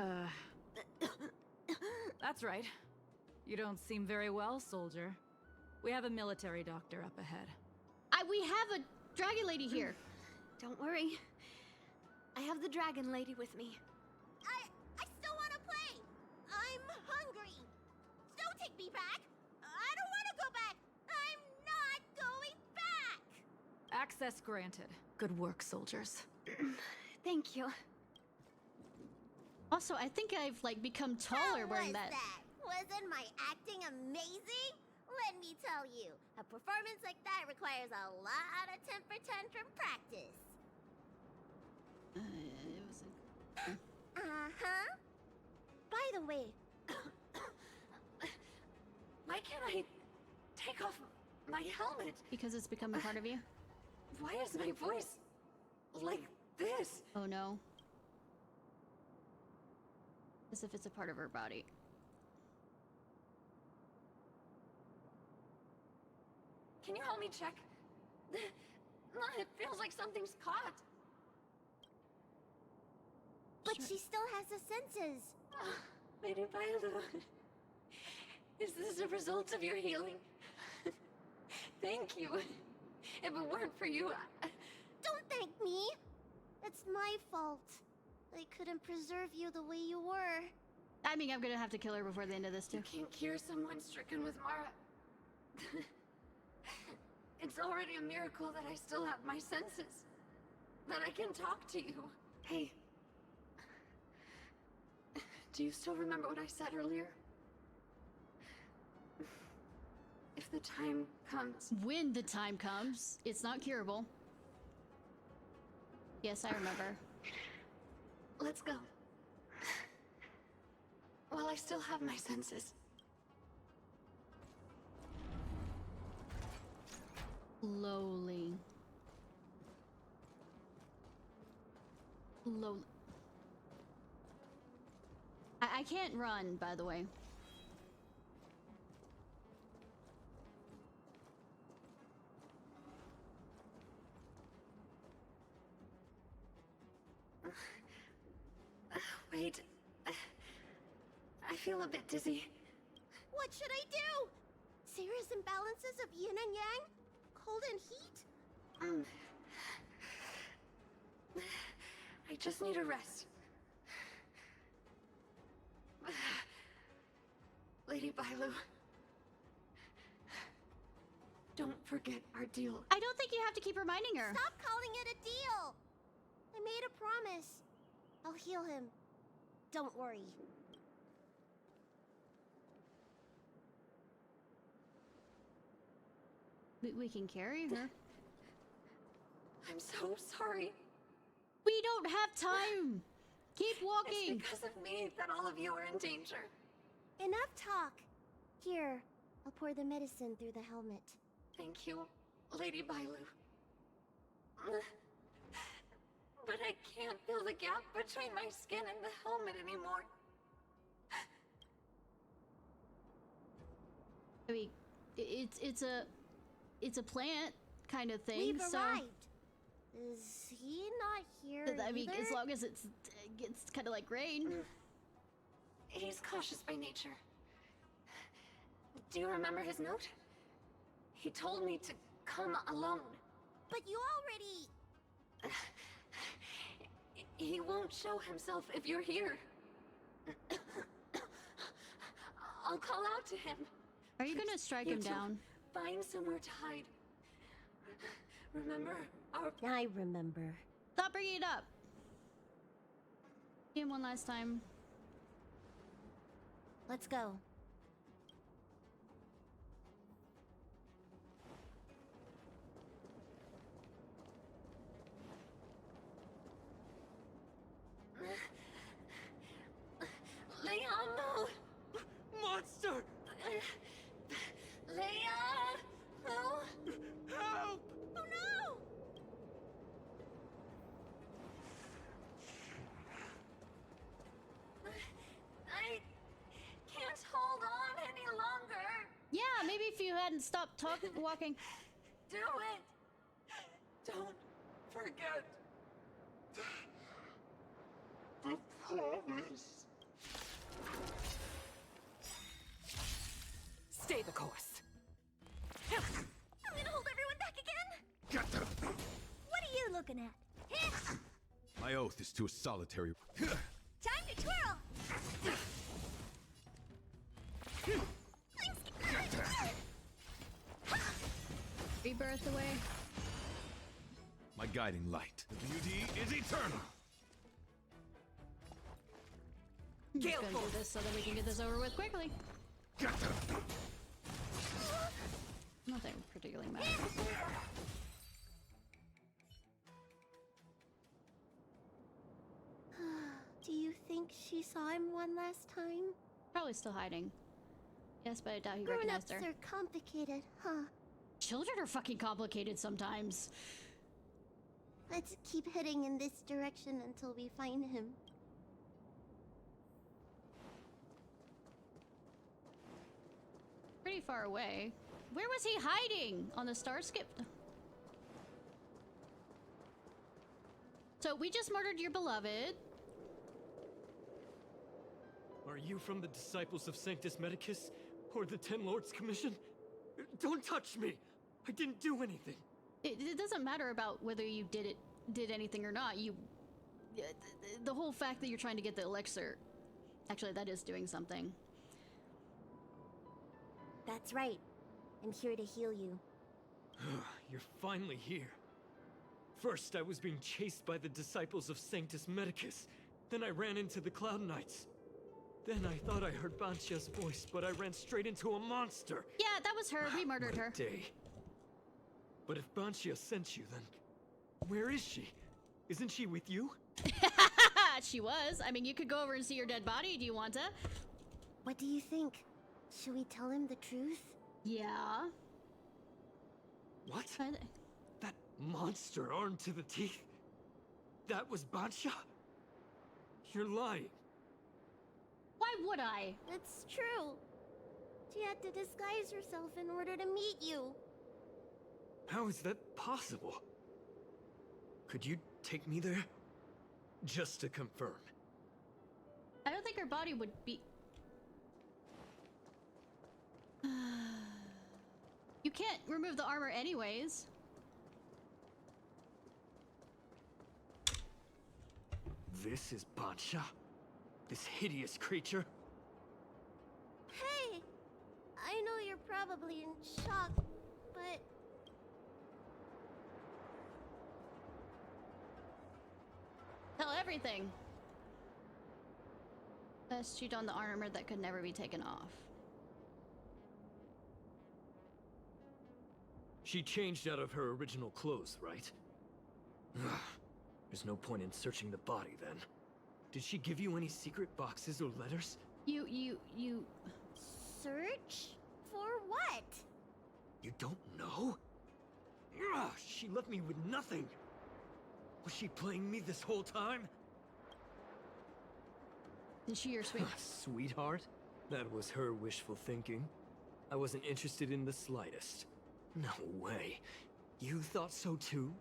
That's right. You don't seem very well, soldier. We have a military doctor up ahead. We have a Dragon Lady here. Don't worry. I have the Dragon Lady with me. I still want to play! I'm hungry! Don't take me back! I don't want to go back! I'm not going back! Access granted. Good work, soldiers. Thank you. Also, I think I've, like, become taller wearing that. Wasn't my acting amazing? Let me tell you, a performance like that requires a lot of temper tantrum practice. It was Uh-huh. By the way, why can't I take off my helmet? because it's become a part of you? Why is my voice like this? Oh no. As if it's a part of her body. Can you help me check? It feels like something's caught. but she still has the senses. Lady Bailu, is this a result of your healing? Thank you. If it weren't for you, Don't thank me. It's my fault. I couldn't preserve you the way you were. I mean, I'm gonna have to kill her before the end of this, too. You can't cure someone stricken with Mara. It's already a miracle that I still have my senses. That I can talk to you. Hey. Do you still remember what I said earlier? If the time comes... When the time comes, it's not curable. Yes, I remember. Let's go. While I still have my senses. Slowly. Slowly. I can't run, by the way. right. I feel a bit dizzy. What should I do? Serious imbalances of yin and yang? Cold and heat? I just need a rest. Lady Bailu, don't forget our deal. I don't think you have to keep reminding her. Stop calling it a deal! I made a promise. I'll heal him. Don't worry. We can carry her. I'm so sorry. We don't have time! Keep walking! It's because of me that all of you are in danger. Enough talk. Here, I'll pour the medicine through the helmet. Thank you, Lady Bailu. But I can't feel the gap between my skin and the helmet anymore. I mean, it's a plant kind of thing. We've so arrived. Is he not here I mean, either? as long as it's kind of like rain. He's cautious by nature. Do you remember his note? He told me to come alone. But you already... He won't show himself if you're here. I'll call out to him. Are you gonna strike him down? Find somewhere to hide. Remember our... I remember. Stop bringing it up. See him one last time. Let's go. Leon, no! Monster! Leon! No! Help! Oh no! I can't hold on any longer. Yeah, maybe if you hadn't stopped walking. Do it! Don't forget the promise. Stay the course. I'm gonna hold everyone back again? Get them! What are you looking at? My oath is to a solitary. Time to twirl! Rebirth away. My guiding light. The beauty is eternal. I'm just gonna do this so that we can get this over with quickly. Get them! Nothing particularly matters. Do you think she saw him one last time? Probably still hiding. Yes, but I doubt he Grown-ups recognized her. are complicated, huh? Children are fucking complicated sometimes. Let's keep heading in this direction until we find him. Pretty far away. Where was he hiding? On the star skip? So we just murdered your beloved. Are you from the Disciples of Sanctus Medicus? Or the Ten Lords Commission? Don't touch me! I didn't do anything! It doesn't matter about whether you did anything or not. The whole fact that you're trying to get the elixir. Actually, that is doing something. That's right. I'm here to heal you. You're finally here. First, I was being chased by the Disciples of Sanctus Medicus. Then I ran into the Cloud Knights. Then I thought I heard Banshia's voice, but I ran straight into a monster. Yeah, that was her. We murdered her. Day. But if Banshia sent you, then where is she? Isn't she with you? She was. I mean, you could go over and see your dead body. Do you want to? What do you think? Should we tell him the truth? Yeah. What? That monster armed to the teeth? That was Banshia? You're lying. Why would I? It's true. She had to disguise herself in order to meet you. How is that possible? Could you take me there? Just to confirm. I don't think her body would be... You can't remove the armor anyways. This is Bansha? This hideous creature? Hey! I know you're probably in shock, but... Tell everything. Let's shoot on the armor that could never be taken off. She changed out of her original clothes, right? There's no point in searching the body then. Did she give you any secret boxes or letters? You... Search? For what? You don't know? She left me with nothing. Was she playing me this whole time? Is she your sweetheart? That was her wishful thinking. I wasn't interested in the slightest. No way. You thought so too?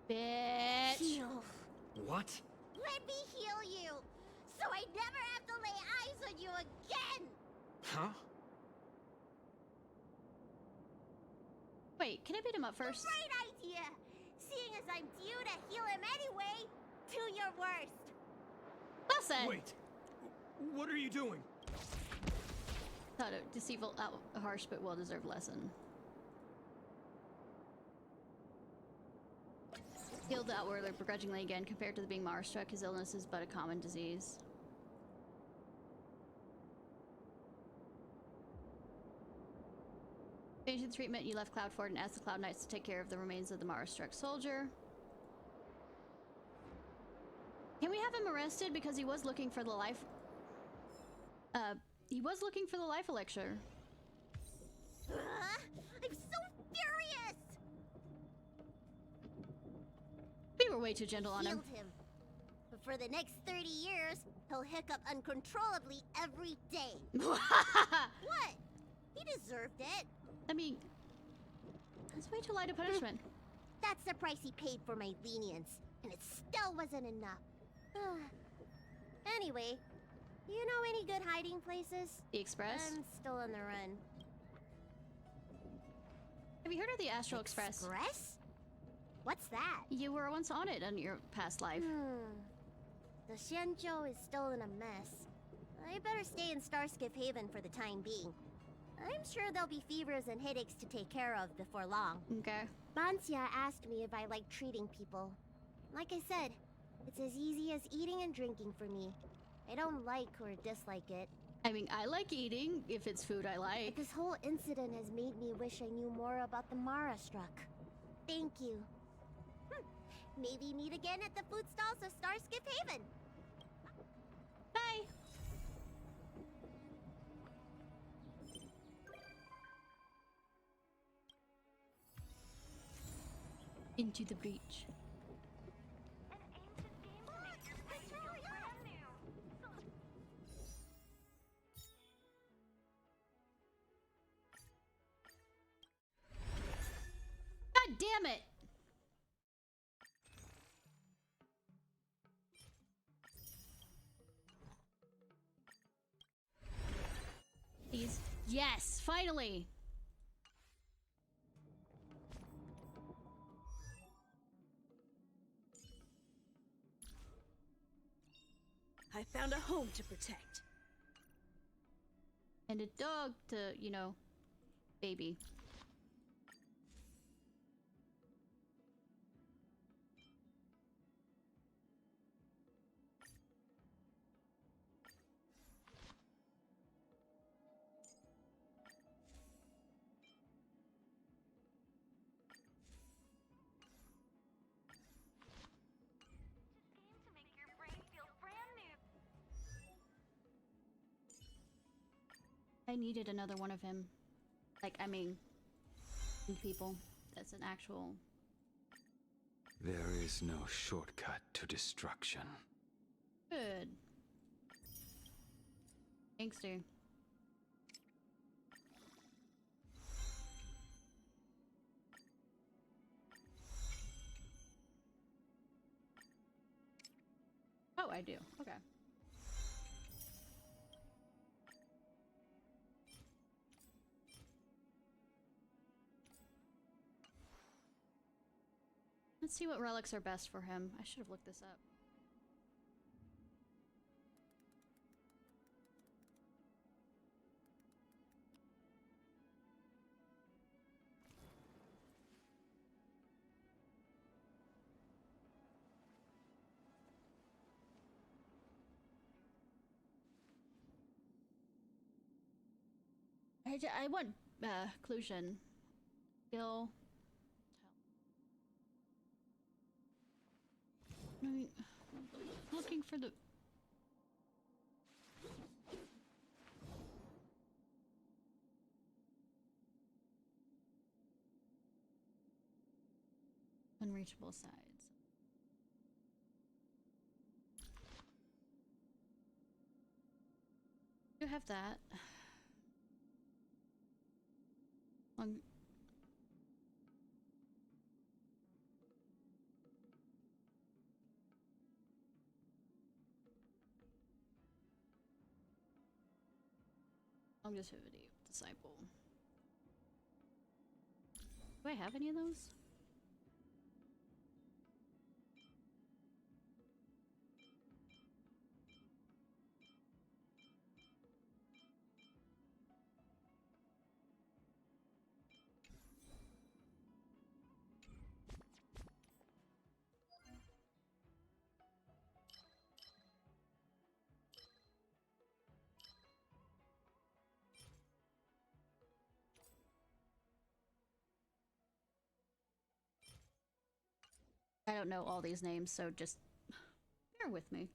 Bitch! Heal. What? Let me heal you, so I never have to lay eyes on you again! Huh? Wait, can I beat him up first? Great idea! Seeing as I'm due to heal him anyway, do your worst. Listen! Wait! What are you doing? Thought a deceitful, harsh but well-deserved lesson. Healed outwardly begrudgingly again. Compared to the being Mara-struck, his illness is but a common disease. Changing the treatment, you left Cloudford and asked the Cloud Knights to take care of the remains of the Mara-struck soldier. Can we have him arrested because he was looking for the life... he was looking for the life elixir. I'm so furious! We were way too gentle on him. Healed him. But for the next 30 years, he'll hiccup uncontrollably every day. What? He deserved it. I mean, that's way too light a punishment. That's the price he paid for my lenience, and it still wasn't enough. Anyway, do you know any good hiding places? The Express? I'm still on the run. Have you heard of the Astral Express? Express? What's that? You were once on it in your past life. The Xianzhou is still in a mess. I better stay in Starskip Haven for the time being. I'm sure there'll be fevers and headaches to take care of before long. Okay. Banxia asked me if I like treating people. Like I said, it's as easy as eating and drinking for me. I don't like or dislike it. I mean, I like eating, if it's food I like. But this whole incident has made me wish I knew more about the Mara-struck. Thank you. Maybe meet again at the food stalls of Starskip Haven. Bye! Into the breach. God damn it! Please. Yes, finally! I found a home to protect. And a dog to, you know, baby. I needed another one of him. Like, I mean, people. That's an actual... There is no shortcut to destruction. Good. Gangster. Oh, I do. Okay. Let's see what relics are best for him. I should have looked this up. I want occlusion. Skill. I mean, looking for the. Unreachable sides. You have that. Longevity disciple. Do I have any of those? I don't know all these names, so just bear with me.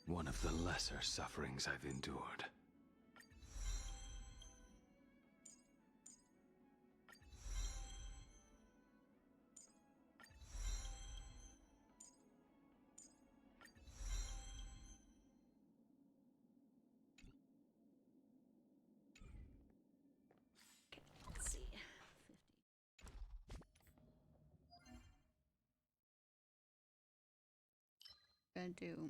One of the lesser sufferings I've endured. Let's see. 50. Gonna do.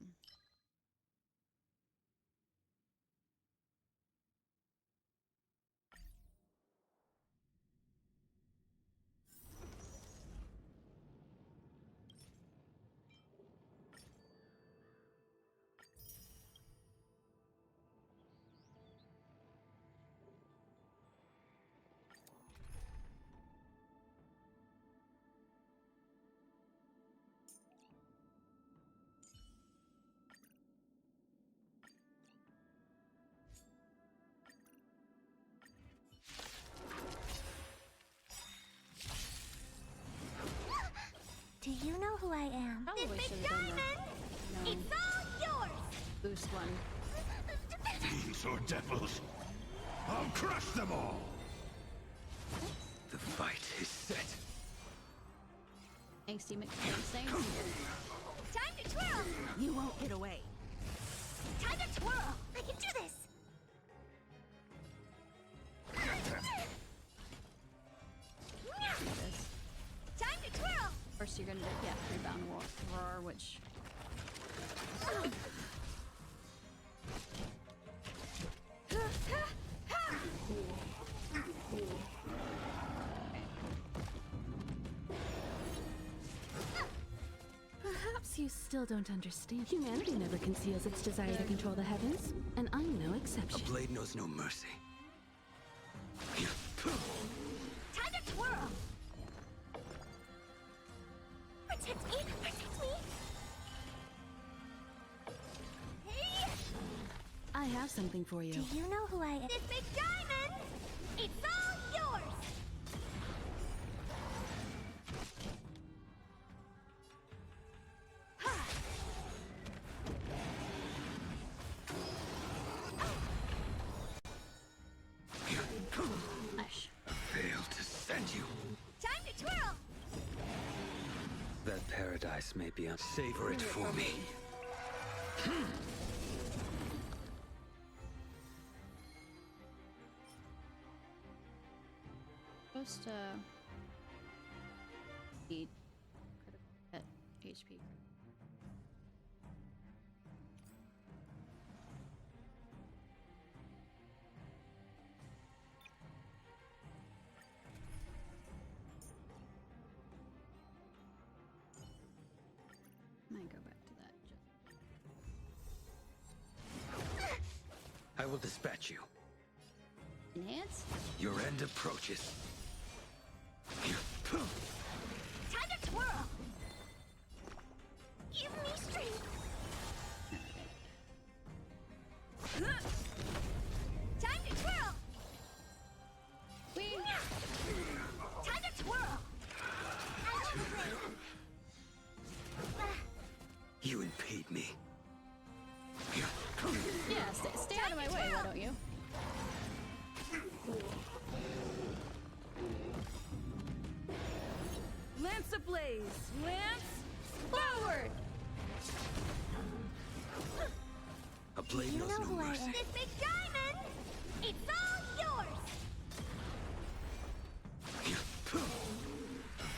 Do you know who I am? Probably This should big have done diamond! that. No. It's all yours! Boost one. Fiends or devils, I'll crush them all! The fight is set. Angsty McStanks. Time to twirl! You won't get away. Time to twirl! I can do this! Time to twirl! First, you're gonna do, yeah, rebound roar, which. Perhaps you still don't understand. Humanity never conceals its desire to control the heavens, and I'm no exception. A blade knows no mercy. Time to twirl! Protect me! Protect me! Hey! I have something for you. Do you know who I am? This big diamond! It's all yours! Nice. I failed to send you. Time to twirl! paradise may be on. Savor it for me. Supposed to need critical hit HP. Might go back to that. I will dispatch you. Enhance? Your end approaches. Time to twirl! Give me strength! Time to twirl! Wing! Time to twirl! You impede me. Yeah, stay out of my way, why don't you? Lance ablaze! Lance forward! A blade knows no mercy. This big diamond! It's all yours!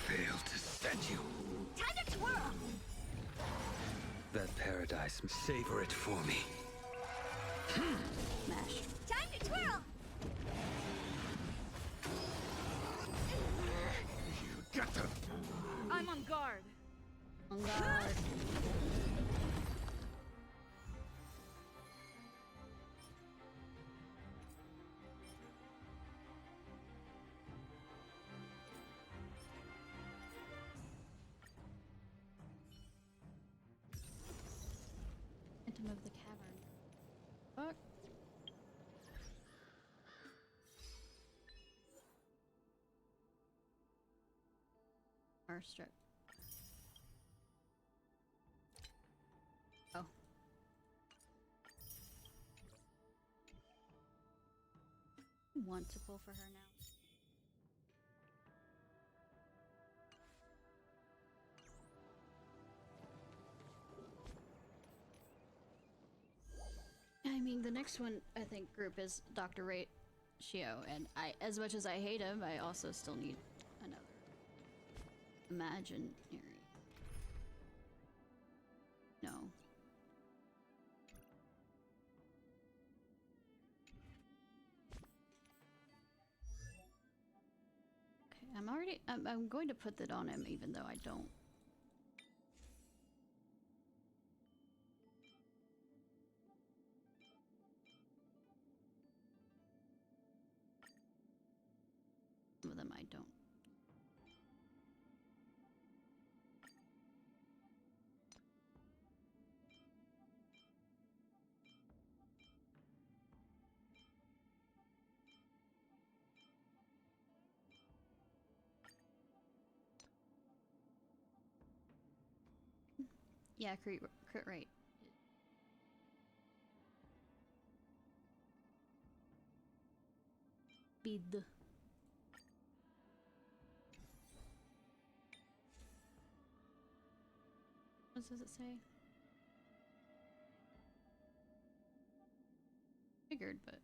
Fail to set you. Time to twirl! That paradise, savor it for me. Smash. Time to twirl! You got to. I'm on guard. On guard. Phantom of the Cavern. Fuck. Starstruck. Oh. I want to pull for her now. I mean, the next one, I think, group is Dr. Ratio, and as much as I hate him, I also still need another imaginary. No. Okay, I'm going to put that on him, even though I don't. Some of them I don't. Yeah, crit rate. Bid. What does it say? Figured, but.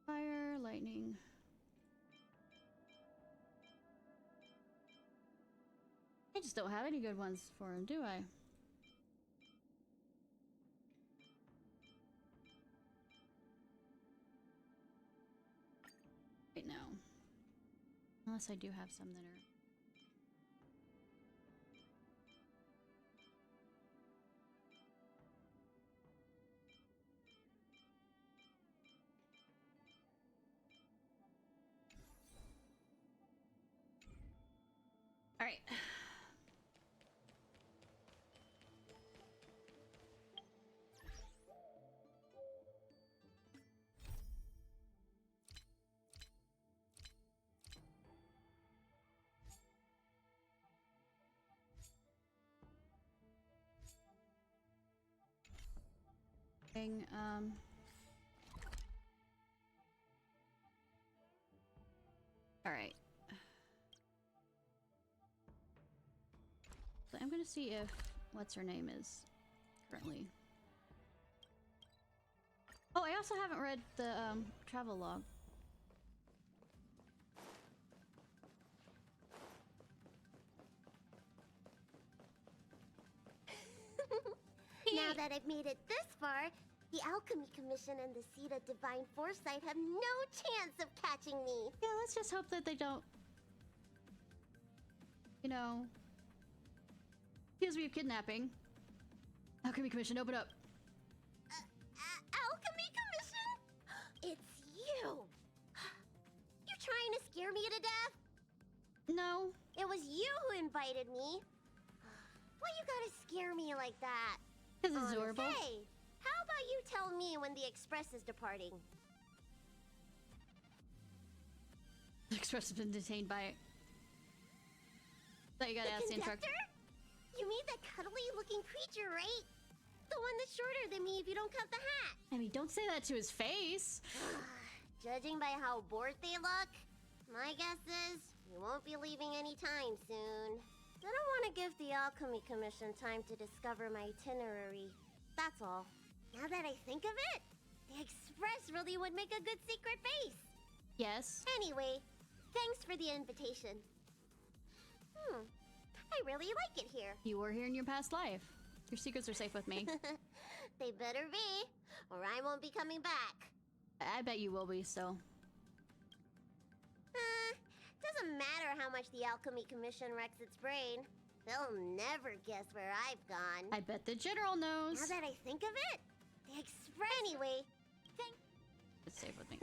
Fire, lightning. I just don't have any good ones for him, do I? Right now. Unless I do have some that are All right. All right. So I'm gonna see if what's her name is currently. Oh, I also haven't read the travel log. Now that I've made it this far, the Alchemy Commission and the Seat of Divine Foresight have no chance of catching me. Yeah, let's just hope that they don't, you know, accuse me of kidnapping. Alchemy Commission, open up. Alchemy Commission? It's you! You trying to scare me to death? No. It was you who invited me. Why you gotta scare me like that? Because it's adorable. Hey, how about you tell me when the Express is departing? The Express has been detained by... So you gotta ask the instructor. You mean that cuddly-looking creature, right? The one that's shorter than me if you don't cut the hat. I mean, don't say that to his face. Judging by how bored they look, my guess is you won't be leaving anytime soon. I don't want to give the Alchemy Commission time to discover my itinerary. That's all. Now that I think of it, the Express really would make a good secret base. Yes. Anyway, thanks for the invitation. I really like it here. You were here in your past life. Your secrets are safe with me. They better be, or I won't be coming back. I bet you will be, so... Doesn't matter how much the Alchemy Commission wrecks its brain. They'll never guess where I've gone. I bet the General knows. Now that I think of it, the Express... Anyway, It's safe with me.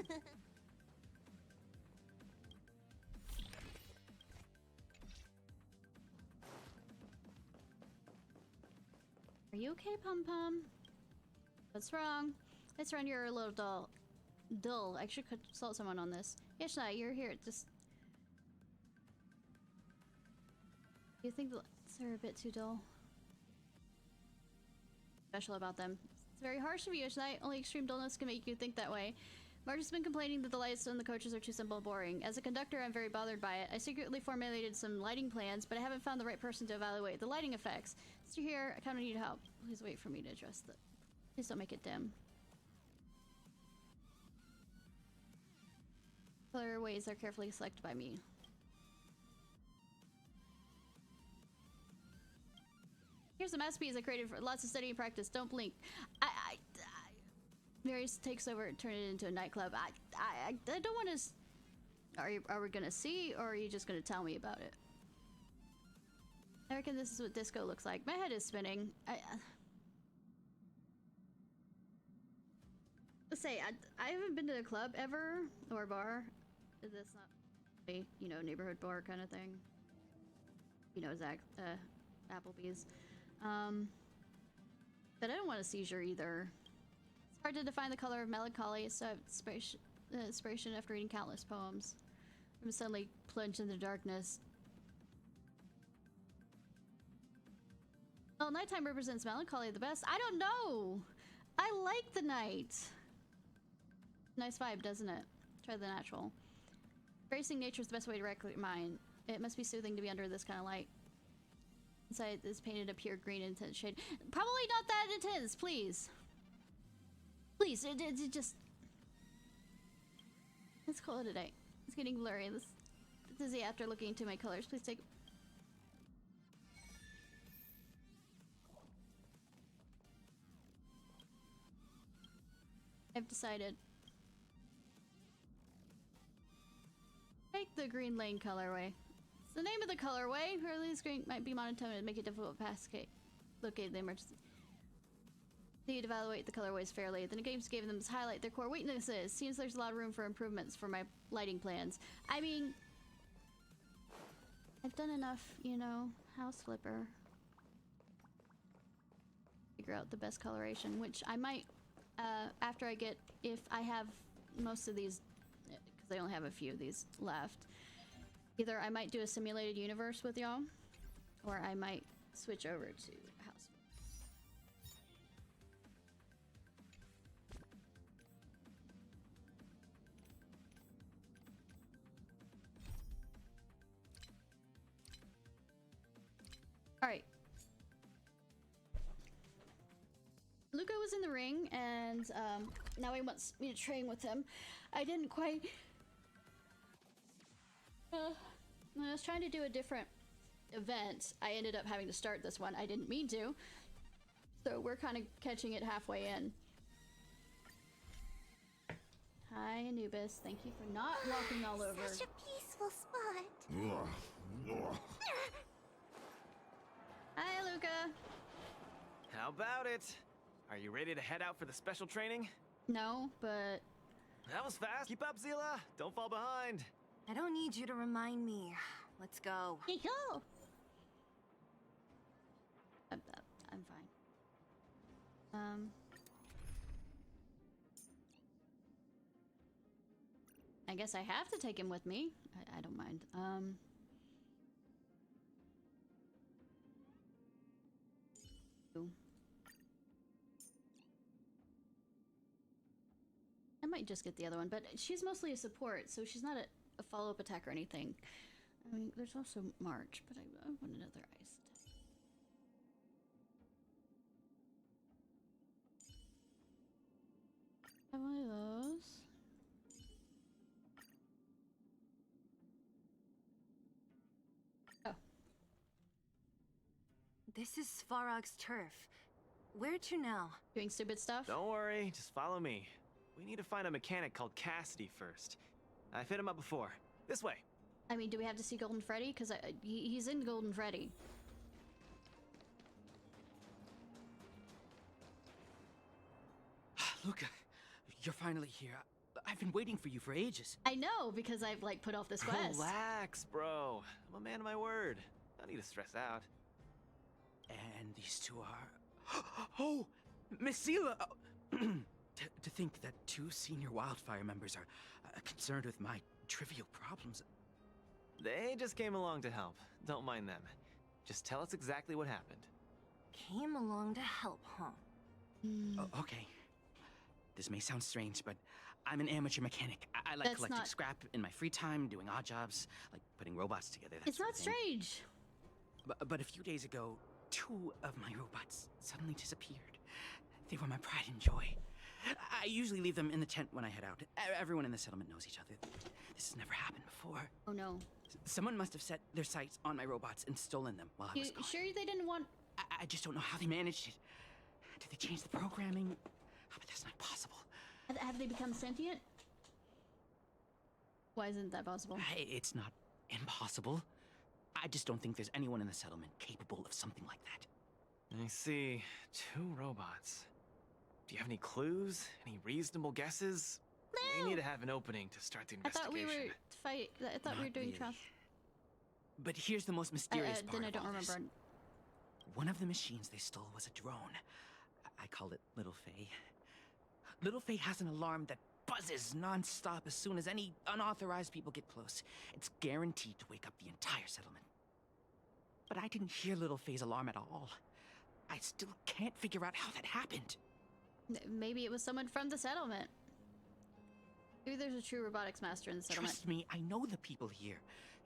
Are you okay, Pum Pum? What's wrong? It's wrong, you're a little dull. Dull. I should consult someone on this. Ishnai, you're here. Just... You think the lights are a bit too dull? Special about them. It's very harsh of you, Ishnai. Only extreme dullness can make you think that way. Marge has been complaining that the lights on the coaches are too simple and boring. As a conductor, I'm very bothered by it. I secretly formulated some lighting plans, but I haven't found the right person to evaluate the lighting effects. Since you're here, I kind of need help. Please wait for me to address the... Please don't make it dim. Colorways are carefully selected by me. Here's a masterpiece I created for lots of study and practice. Don't blink. Marius takes over and turn it into a nightclub. I don't want to... Are we gonna see, or are you just gonna tell me about it? I reckon this is what disco looks like. My head is spinning. Let's say, I haven't been to a club ever, or a bar. That's not a, you know, neighborhood bar kind of thing. You know, Zach, Applebee's. But I don't want a seizure either. It's hard to define the color of melancholy, so I have inspiration after reading countless poems. I'm suddenly plunged into darkness. Well, nighttime represents melancholy the best. I don't know! I like the night! Nice vibe, doesn't it? Try the natural. Embracing nature is the best way to regulate mind. It must be soothing to be under this kind of light. Inside is painted a pure green intense shade. Probably not that intense, please. Please, it just... Let's call it a day. It's getting blurry. This dizzy after looking into my colors. Please take... I've decided. Take the Green Lane colorway. It's the name of the colorway. Early screen might be monotone and make it difficult to locate the emergency. Need to evaluate the colorways fairly. The games gave them to highlight their core weaknesses. Seems there's a lot of room for improvements for my lighting plans. I mean, I've done enough, you know, house flipper. Figure out the best coloration, which I might, after I get, if I have most of these, because I only have a few of these left, either I might do a simulated universe with y'all, or I might switch over to house. All right. Luca was in the ring, and now he wants me to train with him. I didn't quite. When I was trying to do a different event, I ended up having to start this one. I didn't mean to, so we're kind of catching it halfway in. Hi, Anubis. Thank you for not walking all over. Such a peaceful spot. Hi, Luca. How about it? Are you ready to head out for the special training? No, but... That was fast. Keep up, Zila. Don't fall behind. I don't need you to remind me. Let's go. Hey, go! I'm fine. I guess I have to take him with me. I don't mind. I might just get the other one, but she's mostly a support, so she's not a follow-up attack or anything. I mean, there's also March, but I want another ice attack. Have one of those. Oh. This is Svarog's turf. Where to now? Doing stupid stuff? Don't worry, just follow me. We need to find a mechanic called Cassidy first. I've hit him up before. This way. I mean, do we have to see Golden Freddy? Because he's in Golden Freddy. Luca, you're finally here. I've been waiting for you for ages. I know, because I've, like, put off this quest. Relax, bro. I'm a man of my word. No need to stress out. And these two are... Oh! Miss Zila! To think that two senior wildfire members are concerned with my trivial problems. They just came along to help. Don't mind them. Just tell us exactly what happened. Came along to help, huh? Oh, okay. This may sound strange, but I'm an amateur mechanic. I like collecting scrap in my free time, doing odd jobs, like putting robots together. It's not strange. But a few days ago, two of my robots suddenly disappeared. They were my pride and joy. I usually leave them in the tent when I head out. Everyone in the settlement knows each other. This has never happened before. Oh no. Someone must have set their sights on my robots and stolen them while I was gone. Sure they didn't want... I just don't know how they managed it. Did they change the programming? Oh, but that's not possible. Have they become sentient? Why isn't that possible? It's not impossible. I just don't think there's anyone in the settlement capable of something like that. I see. Two robots. Do you have any clues? Any reasonable guesses? No. We need to have an opening to start the investigation. I thought we were doing trust. But here's the most mysterious part then I of don't all remember. This. One of the machines they stole was a drone. I call it Little Faye. Little Faye has an alarm that buzzes non-stop as soon as any unauthorized people get close. It's guaranteed to wake up the entire settlement. But I didn't hear Little Faye's alarm at all. I still can't figure out how that happened. Maybe it was someone from the settlement. Maybe there's a true robotics master in the settlement. Trust me, I know the people here.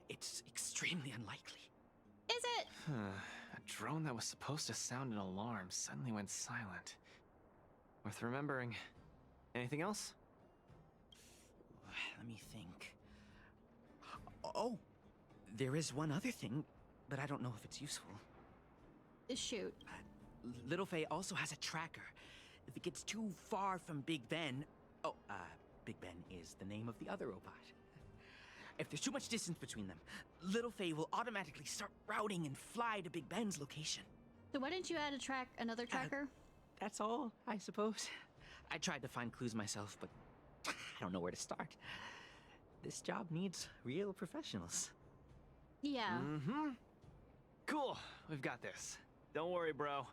It's extremely unlikely. Is it? A drone that was supposed to sound an alarm suddenly went silent. Worth remembering. Anything else? Let me think. Oh, there is one other thing, but I don't know if it's useful. Shoot. Little Faye also has a tracker. If it gets too far from Big Ben... Oh, Big Ben is the name of the other robot. If there's too much distance between them, Little Faye will automatically start routing and fly to Big Ben's location. So why didn't you add another tracker? That's all, I suppose. I tried to find clues myself, but I don't know where to start. This job needs real professionals. Yeah. Mm-hmm. Cool. We've got this. Don't worry, bro.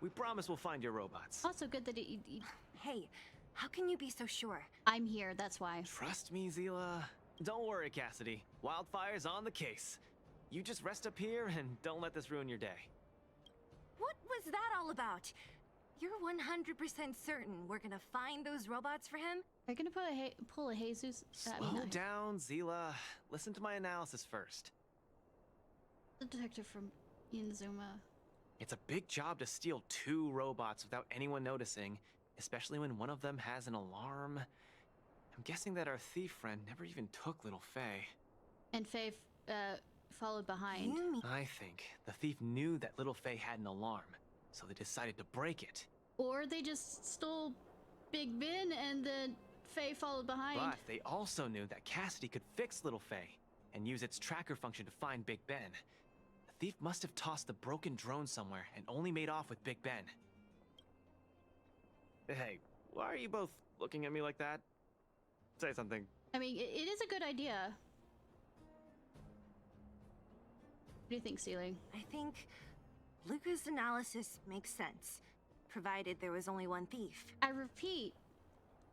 We promise we'll find your robots. Also good that Hey, how can you be so sure? I'm here, that's why. Trust me, Zila. Don't worry, Cassidy. Wildfire's on the case. You just rest up here and don't let this ruin your day. What was that all about? You're 100% certain we're gonna find those robots for him? Are you gonna pull a Jesus? Slow down, Zila. Listen to my analysis first. The detective from Inzuma. It's a big job to steal 2 robots without anyone noticing, especially when one of them has an alarm. I'm guessing that our thief friend never even took little Faye. And Faye, followed behind. I think the thief knew that little Faye had an alarm, so they decided to break it. Or they just stole Big Ben and then Faye followed behind. But they also knew that Cassidy could fix little Faye and use its tracker function to find Big Ben. The thief must have tossed the broken drone somewhere and only made off with Big Ben. Hey, why are you both looking at me like that? Say something. I mean, it is a good idea. What do you think, Ceiling? I think Luca's analysis makes sense, provided there was only one thief. I repeat,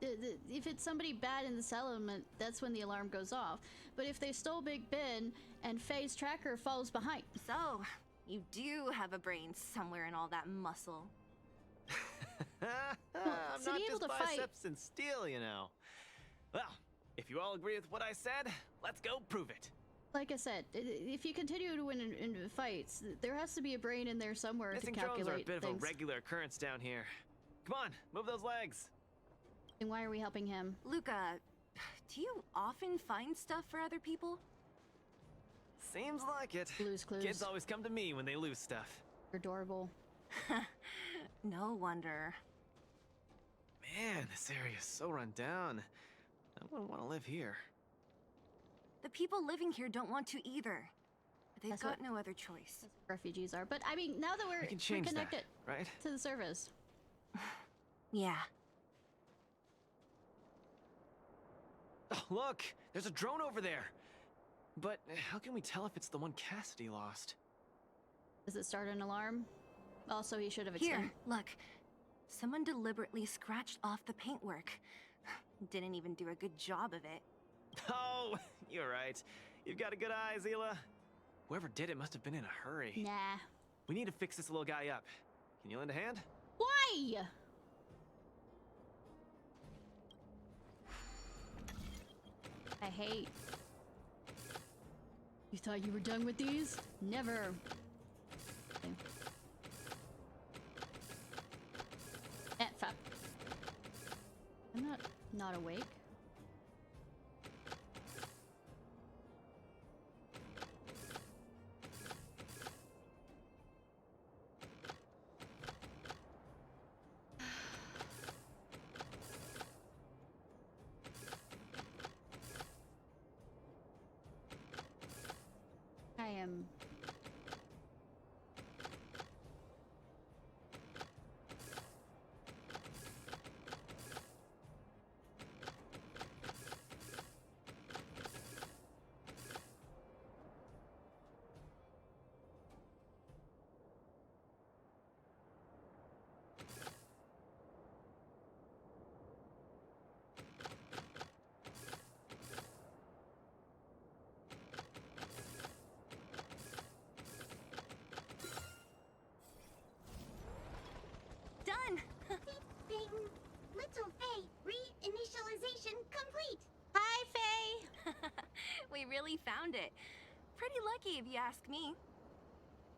if it's somebody bad in the settlement, that's when the alarm goes off. But if they stole Big Ben and Faye's tracker follows behind. So, you do have a brain somewhere in all that muscle. I'm not just biceps and steel, you know. Well, if you all agree with what I said, let's go prove it. Like I said, if you continue to win in fights, there has to be a brain in there somewhere Missing to calculate drones are a bit things. of a regular occurrence down here. Come on, move those legs. And why are we helping him? Luca, do you often find stuff for other people? Seems like it. Blue's Clues. Kids always come to me when they lose stuff. You're adorable. No wonder. Man, this area is so run down. I wouldn't want to live here. The people living here don't want to either. They've That's got what- no other choice. Refugees are. But I mean, now that we're We can change connected that, right? to the service. Yeah. Oh, look! There's a drone over there! But how can we tell if it's the one Cassidy lost? Does it start an alarm? Also, he should have Here, extended. look. Someone deliberately scratched off the paintwork. Didn't even do a good job of it. Oh, you're right. You've got a good eye, Zila. Whoever did it must have been in a hurry. Nah. We need to fix this little guy up. Can you lend a hand? Why? I hate. You thought you were done with these? Never. Okay. Fuck. I'm not awake. I am. Done! Bing! Little Faye, reinitialization complete! Hi, Faye! We really found it. Pretty lucky if you ask me.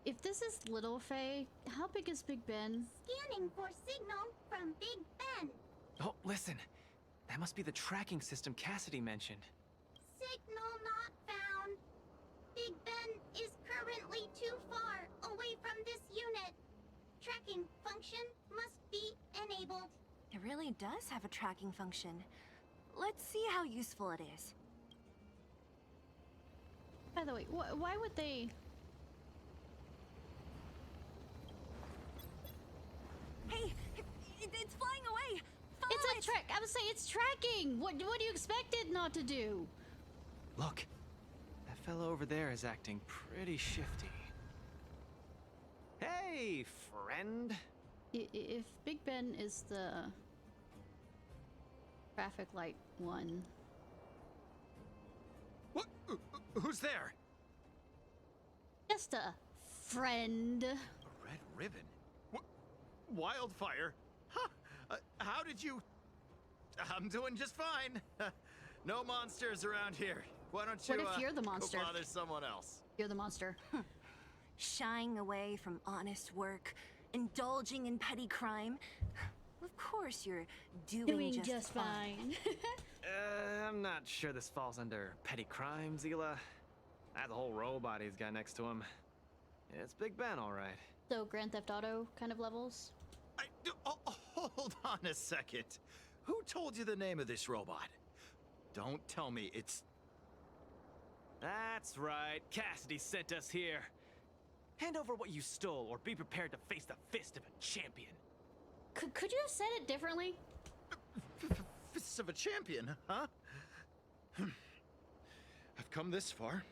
If this is Little Faye, how big is Big Ben? Scanning for signal from Big Ben. Oh, listen. That must be the tracking system Cassidy mentioned. Signal not found. Big Ben is currently too far away from this unit. Tracking function must be enabled. It really does have a tracking function. Let's see how useful it is. By the way, why would they... Hey! It's flying away! Follow It's a track! I would say it's tracking! What do you expect it not to do? Look. That fellow over there is acting pretty shifty. Hey, friend. If Big Ben is the traffic light one. What? Who's there? Just a friend. A red ribbon? Wildfire? Huh? How did you... I'm doing just fine. No monsters around here. Why don't you, what if you're the monster? Go bother someone else. You're the monster. Shying away from honest work, indulging in petty crime. Of course you're doing just fine. I'm not sure this falls under petty crimes, Hila. That whole robot he's got next to him. It's Big Ben, all right. So Grand Theft Auto kind of levels? Hold on a second. Who told you the name of this robot? Don't tell me it's... That's right. Cassidy sent us here. Hand over what you stole, or be prepared to face the fist of a champion. Could you have said it differently? Fists of a champion, huh? I've come this far.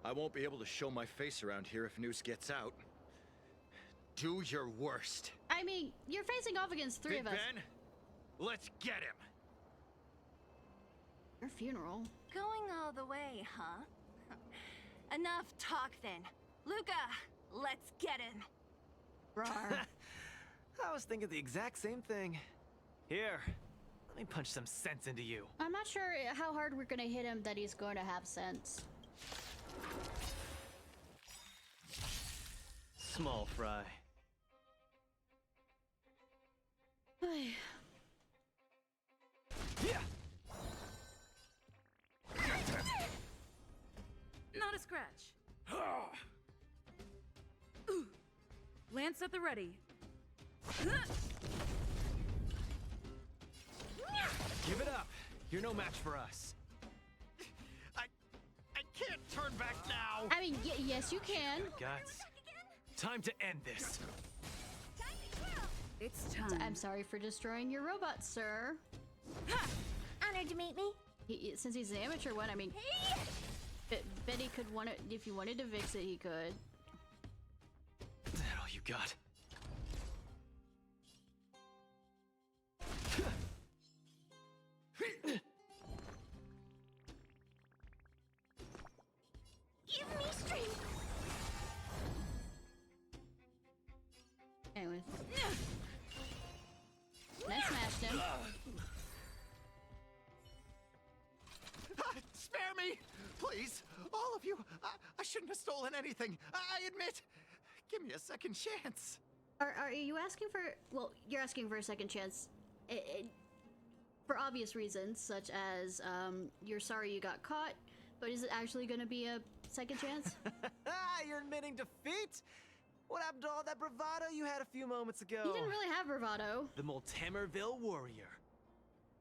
I won't be able to show my face around here if news gets out. Do your worst. I mean, you're facing off against three of us. Big Ben, let's get him. Your funeral. Going all the way, huh? Enough talk then. Luca, let's get him. Rawr. I was thinking the exact same thing. Here, let me punch some sense into you. I'm not sure how hard we're gonna hit him that he's going to have sense. Small fry. Yeah. Not a scratch. Ooh. Lance at the ready. Give it up. You're no match for us. I can't turn back now. I mean, yes, you can. Guts. Time to end this. It's time. I'm sorry for destroying your robot, sir. Honored to meet me. Since he's an amateur one, I mean, bet he could want it. If he wanted to fix it, he could. Is that all you got? Give me strength. Anyways. I smashed him. Spare me! Please! All of you! I shouldn't have stolen anything! I admit! Give me a second chance! Are you asking for... Well, you're asking for a second chance. For obvious reasons, such as, you're sorry you got caught, but is it actually gonna be a second chance? You're admitting defeat? What happened to all that bravado you had a few moments ago? He didn't really have bravado. The Multimerville warrior.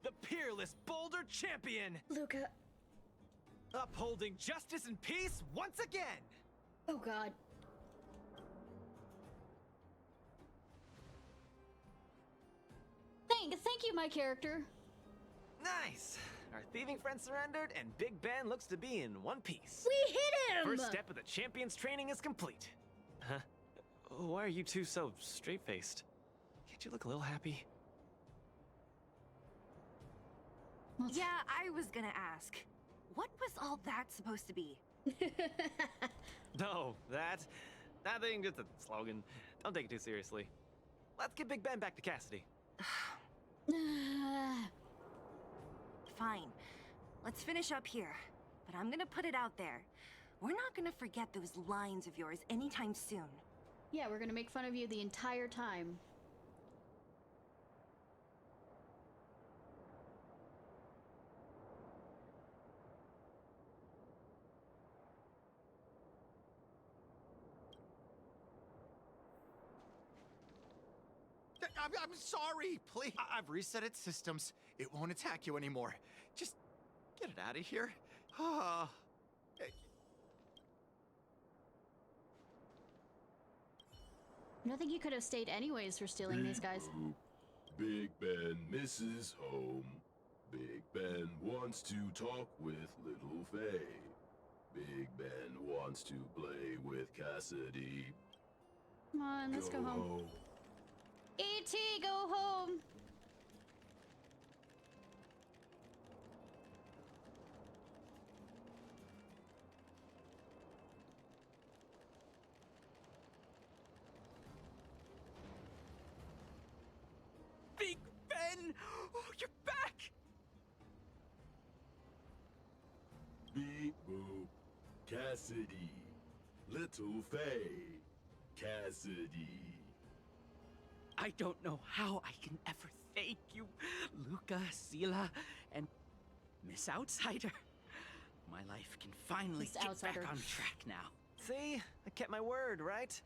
The peerless Boulder champion! Luca. Upholding justice and peace once again! Oh god. Thank you, my character. Nice! Our thieving friend surrendered, and Big Ben looks to be in one piece. We hit him! First step of the champion's training is complete. Huh? Why are you two so straight-faced? Can't you look a little happy? Yeah, I was gonna ask. What was all that supposed to be? No, that thing, just a slogan. Don't take it too seriously. Let's get Big Ben back to Cassidy. Fine. Let's finish up here. But I'm gonna put it out there. We're not gonna forget those lines of yours anytime soon. Yeah, we're gonna make fun of you the entire time. I'm sorry, please. I've reset its systems. It won't attack you anymore. Just get it out of here. I think you could have stayed anyways for stealing these guys. Big Ben misses home. Big Ben wants to talk with Little Faye. Big Ben wants to play with Cassidy. Come on, let's go home. E.T., go home! Big Ben! Oh, you're back! Beep boop. Cassidy. Little Faye. Cassidy. I don't know how I can ever thank you, Luca, Sela, and Miss Outsider. My life can finally get back on track now. See? I kept my word, right?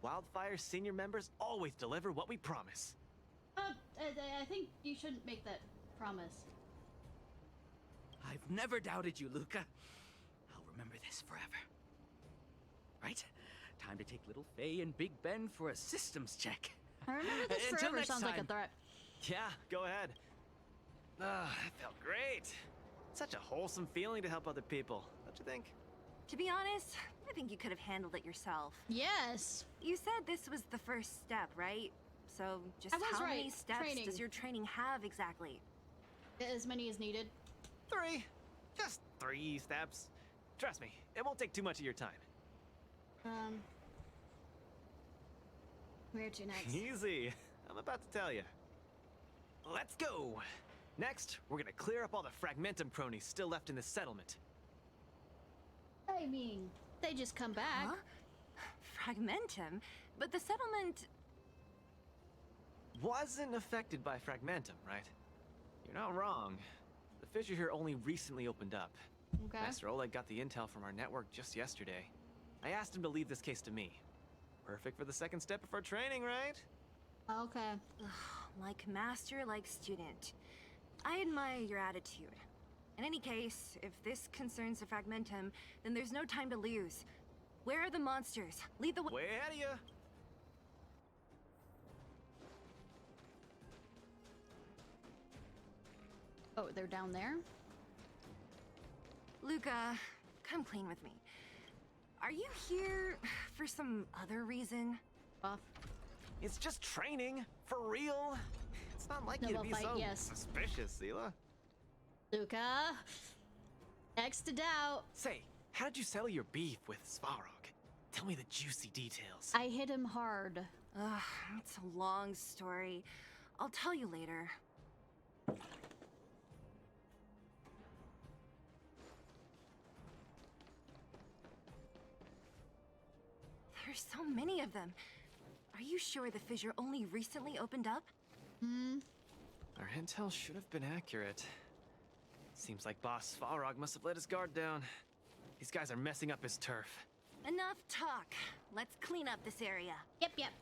Wildfire's senior members always deliver what we promise. I think you shouldn't make that promise. I've never doubted you, Luca. I'll remember this forever. Right? Time to take little Faye and Big Ben for a systems check. I remember this Until forever next sounds like a time. threat. Yeah, go ahead. That felt great. Such a wholesome feeling to help other people, don't you think? To be honest, I think you could have handled it yourself. Yes. You said this was the first step, right? So just I was how many right. steps Training. does your training have exactly? As many as needed. 3. Just 3 steps. Trust me, it won't take too much of your time. Where to next? Easy. I'm about to tell you. Let's go. Next, we're gonna clear up all the Fragmentum cronies still left in the settlement. I mean, they just come back. Huh? Fragmentum? But the settlement... Wasn't affected by Fragmentum, right? You're not wrong. The fissure here only recently opened up. Okay. Master Oleg got the intel from our network just yesterday. I asked him to leave this case to me. Perfect for the second step of our training, right? Okay. Like master, like student. I admire your attitude. In any case, if this concerns the Fragmentum, then there's no time to lose. Where are the monsters? Lead the way. Way ahead of you. Oh, they're down there? Luca, come clean with me. Are you here for some other reason? Off. It's just training, for real. It's not like you to be fight, so yes. suspicious, Sela. Luca. Next to doubt. Say, how did you settle your beef with Svarog? Tell me the juicy details. I hit him hard. Ugh, it's a long story. I'll tell you later. There's so many of them. Are you sure the fissure only recently opened up? Our intel should have been accurate. Seems like Boss Svarog must have let his guard down. These guys are messing up his turf. Enough talk. Let's clean up this area. Yep, yep.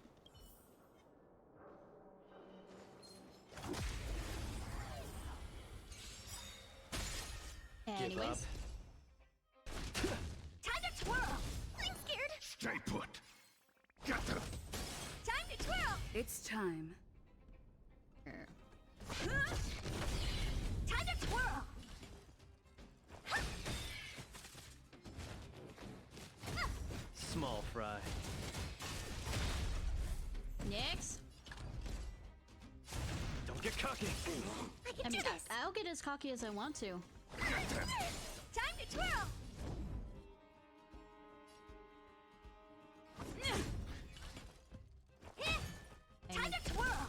Anyways. Time to twirl! I'm scared! Stay put. Get them. Time to twirl! It's time. Time to twirl! Small fry. Next. Don't get cocky. I mean, I'll get as cocky as I want to. Time to twirl! Time to twirl!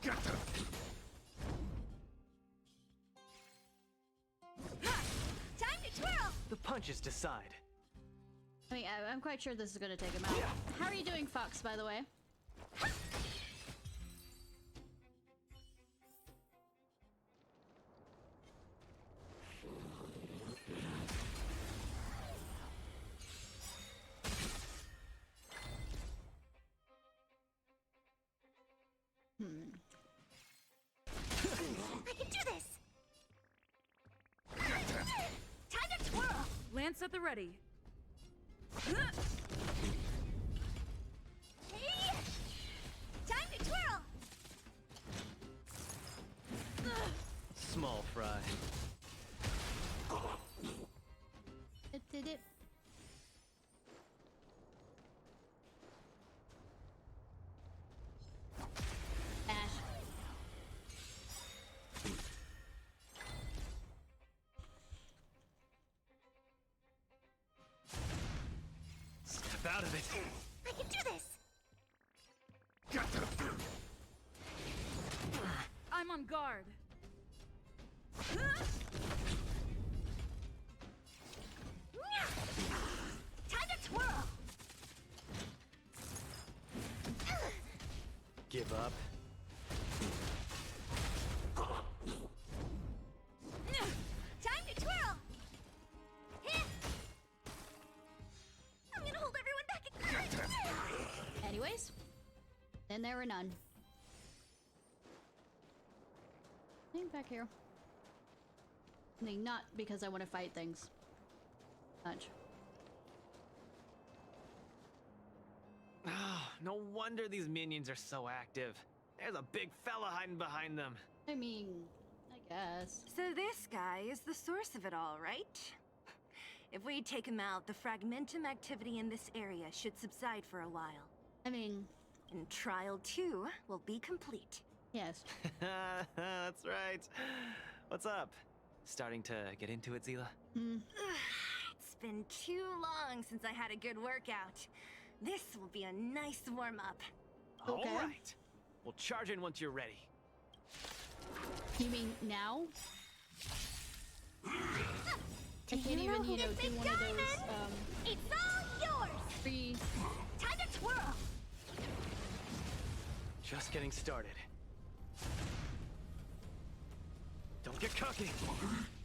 Get them. Time to twirl! The punches decide. I mean, I'm quite sure this is gonna take him out. How are you doing, Fox, by the way? I can do this! Time to twirl! Lance at the ready. Time to twirl! Small fry. It did it. Ash. Step out of it. I can do this! I'm on guard. Time to twirl! Give up. Time to twirl! I'm gonna hold everyone back again! Anyways, then there were none. Think back here. I mean, not because I want to fight things. Much. Oh, no wonder these minions are so active. There's a big fella hiding behind them. I mean, I guess. So this guy is the source of it all, right? If we take him out, the fragmentum activity in this area should subside for a while. I mean... And Trial 2 will be complete. Yes. That's right. What's up? Starting to get into it, Zila? It's been too long since I had a good workout. This will be a nice warm-up. Okay. All right. We'll charge in once you're ready. You mean now? I Do can't you know even, who you know, this do big one of diamond? those, It's all yours! free... Time to twirl! Just getting started. Don't get cocky.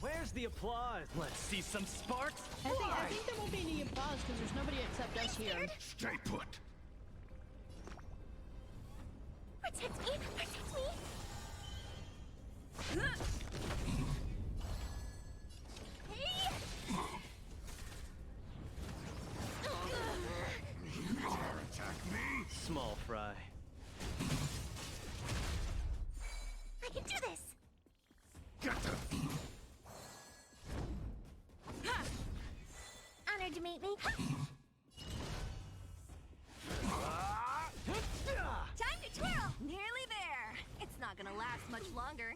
Where's the applause? Let's see some sparks. I think there won't be any applause because there's nobody except us here. Stay put. Protect me! Protect me! Hey! You dare attack me? Small fry. I can do this! Get them. Honored to meet me. Time to twirl! Nearly there. It's not gonna last much longer.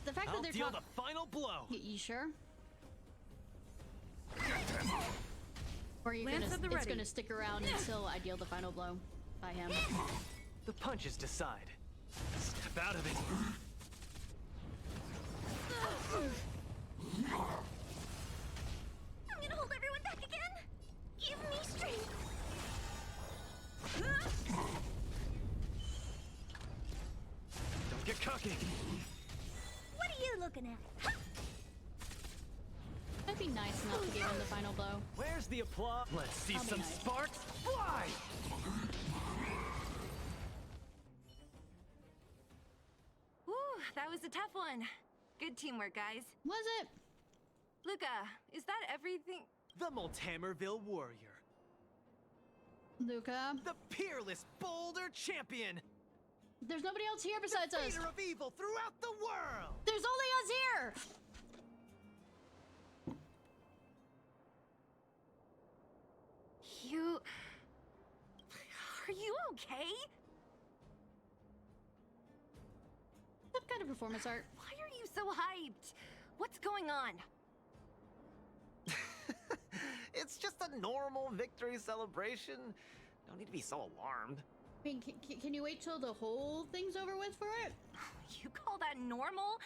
The fact I'll that they're deal talking... the final blow. You sure? Or are you Lance gonna, at the it's ready. gonna stick around until I deal the final blow by him? The punches decide. Step out of it. I'm gonna hold everyone back again! Give me strength! Don't get cocky. What are you looking at? That'd be nice enough to give him the final blow. Where's the applause? Let's see I'll be some nice. sparks fly. Whew, that was a tough one. Good teamwork, guys. Was it? Luca, is that everything? The Multamerville warrior. Luca? The peerless boulder champion. There's nobody else here besides us. Defeater of evil throughout the world. There's only us here! You... Are you okay? Some kind of performance art. Why are you so hyped? What's going on? It's just a normal victory celebration. No need to be so alarmed. I mean, can you wait till the whole thing's over with for it? You call that normal?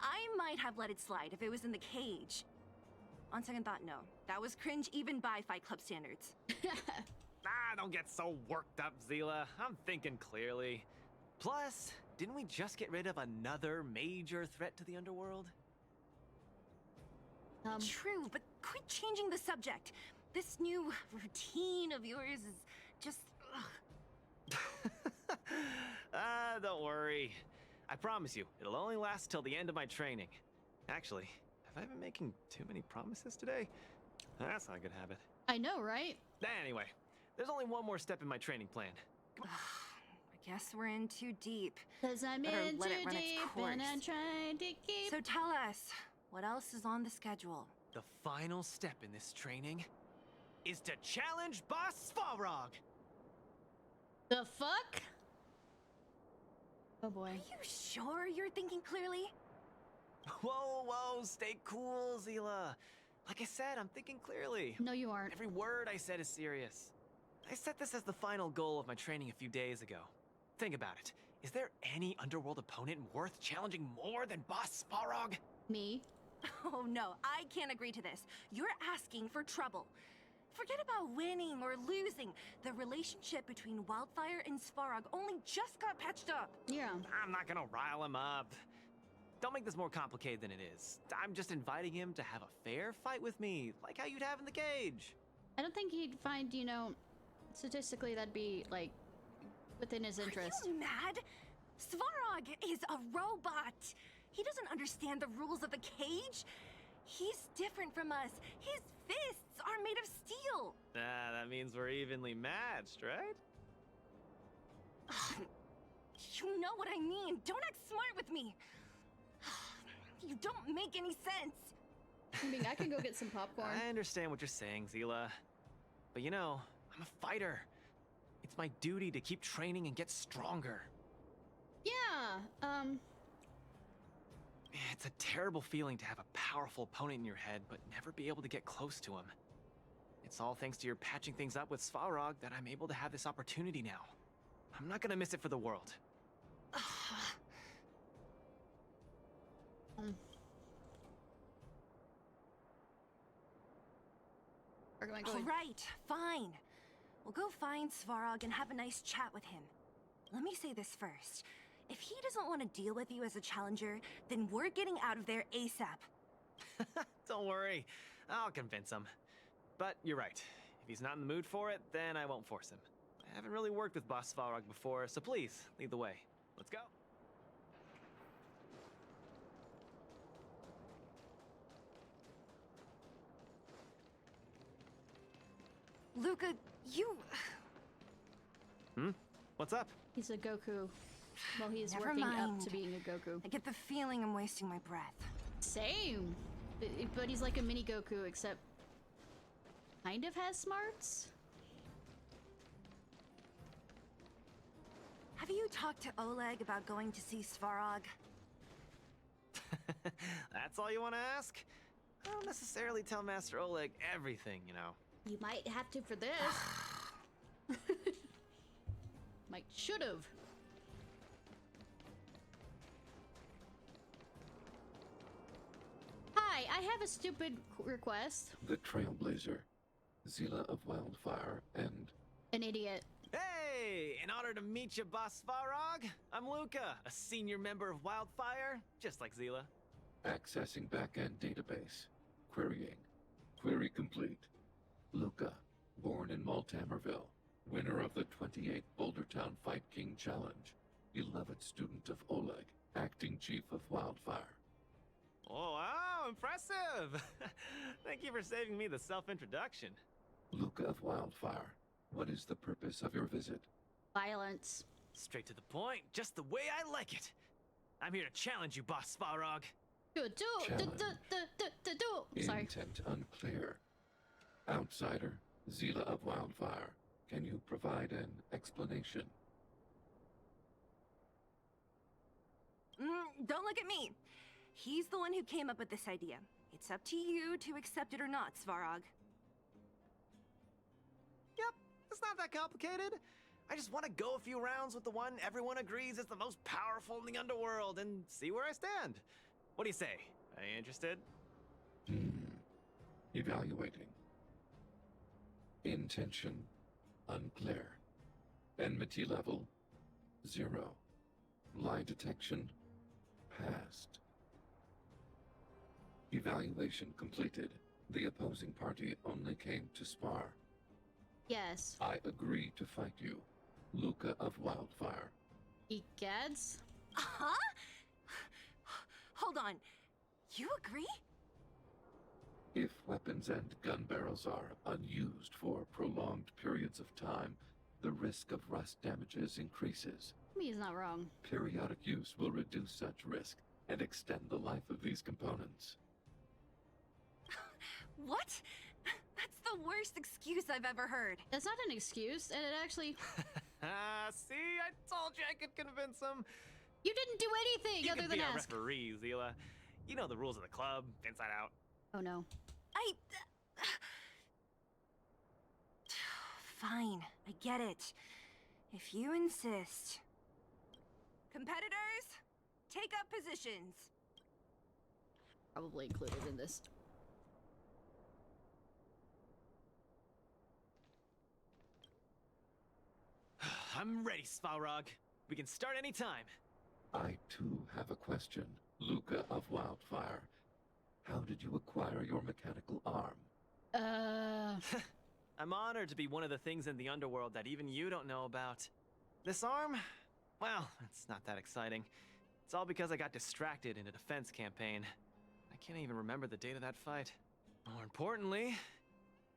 I might have let it slide if it was in the cage. On second thought, no. That was cringe even by Fight Club standards. Don't get so worked up, Zila. I'm thinking clearly. Plus, didn't we just get rid of another major threat to the underworld? True, but quit changing the subject. This new routine of yours is just... Don't worry. I promise you, it'll only last till the end of my training. Actually, have I been making too many promises today? That's not a good habit. I know, right? Anyway, there's only one more step in my training plan. I Guess we're in too deep. 'Cause I'm Better in let too it run its deep course. and I'm trying to keep. So tell us, what else is on the schedule? The final step in this training is to challenge Boss Svarog. The fuck? Oh boy. Are you sure you're thinking clearly? Whoa, whoa, stay cool, Zila. Like I said, I'm thinking clearly. No, you aren't. Every word I said is serious. I set this as the final goal of my training a few days ago. Think about it. Is there any underworld opponent worth challenging more than Boss Svarog? Me? Oh no, I can't agree to this. You're asking for trouble. Forget about winning or losing. The relationship between Wildfire and Svarog only just got patched up. Yeah. I'm not gonna rile him up. Don't make this more complicated than it is. I'm just inviting him to have a fair fight with me, like how you'd have in the cage. I don't think he'd find, you know, statistically that'd be, like, within his interest. Are you mad? Svarog is a robot. He doesn't understand the rules of the cage. He's different from us. His fists are made of steel. Ah, that means we're evenly matched, right? You know what I mean. Don't act smart with me. You don't make any sense. I mean, I can go get some popcorn. I understand what you're saying, Zila. But you know, I'm a fighter. It's my duty to keep training and get stronger. Yeah, It's a terrible feeling to have a powerful opponent in your head, but never be able to get close to him. It's all thanks to your patching things up with Svarog that I'm able to have this opportunity now. I'm not gonna miss it for the world. All right, fine. We'll go find Svarog and have a nice chat with him. Let me say this first. If he doesn't want to deal with you as a challenger, then we're getting out of there ASAP. Don't worry, I'll convince him. But you're right. If he's not in the mood for it, then I won't force him. I haven't really worked with Boss Svarog before, so please, lead the way. Let's go. Luca, you... What's up? He's a Goku. Well, he's Never working up mind. to being a Goku. I get the feeling I'm wasting my breath. Same. But he's like a mini Goku, except kind of has smarts. Have you talked to Oleg about going to see Svarog? That's all you want to ask? I don't necessarily tell Master Oleg everything, you know. You might have to for this. Might should've. Hi, I have a stupid request. The Trailblazer, Zila of Wildfire, and... An idiot. Hey! In honor to meet you, Boss Svarog, I'm Luca, a senior member of Wildfire, just like Zila. Accessing backend database. Querying. Query complete. Luca, born in Maltamerville, winner of the 28th Bouldertown Fight King Challenge, beloved student of Oleg, acting chief of Wildfire. Oh, wow, impressive! Thank you for saving me the self-introduction. Luca of Wildfire, what is the purpose of your visit? Violence. Straight to the point, just the way I like it. I'm here to challenge you, Boss Svarog. Sorry. Intent unclear. Outsider, Zila of Wildfire, can you provide an explanation? Don't look at me. He's the one who came up with this idea. It's up to you to accept it or not, Svarog. Yep, it's not that complicated. I just want to go a few rounds with the one everyone agrees is the most powerful in the underworld and see where I stand. What do you say? Are you interested? Evaluating. Intention unclear. Enmity level 0. Lie detection passed. Evaluation completed. The opposing party only came to spar. Yes. I agree to fight you, Luca of Wildfire. Egads? Huh? Hold on. You agree? If weapons and gun barrels are unused for prolonged periods of time, the risk of rust damages increases. He's not wrong. Periodic use will reduce such risk and extend the life of these components. What? That's the worst excuse I've ever heard. That's not an excuse, and it actually... See, I told you I could convince him. You didn't do anything You other can than be our ask. referee, Zila. You know the rules of the club, inside out. Oh no. Fine, I get it. If you insist. Competitors, take up positions. Probably included in this. I'm ready, Svarog. We can start anytime. I too have a question, Luca of Wildfire. How did you acquire your mechanical arm? I'm honored to be one of the things in the underworld that even you don't know about. This arm? Well, it's not that exciting. It's all because I got distracted in a defense campaign. I can't even remember the date of that fight. More importantly,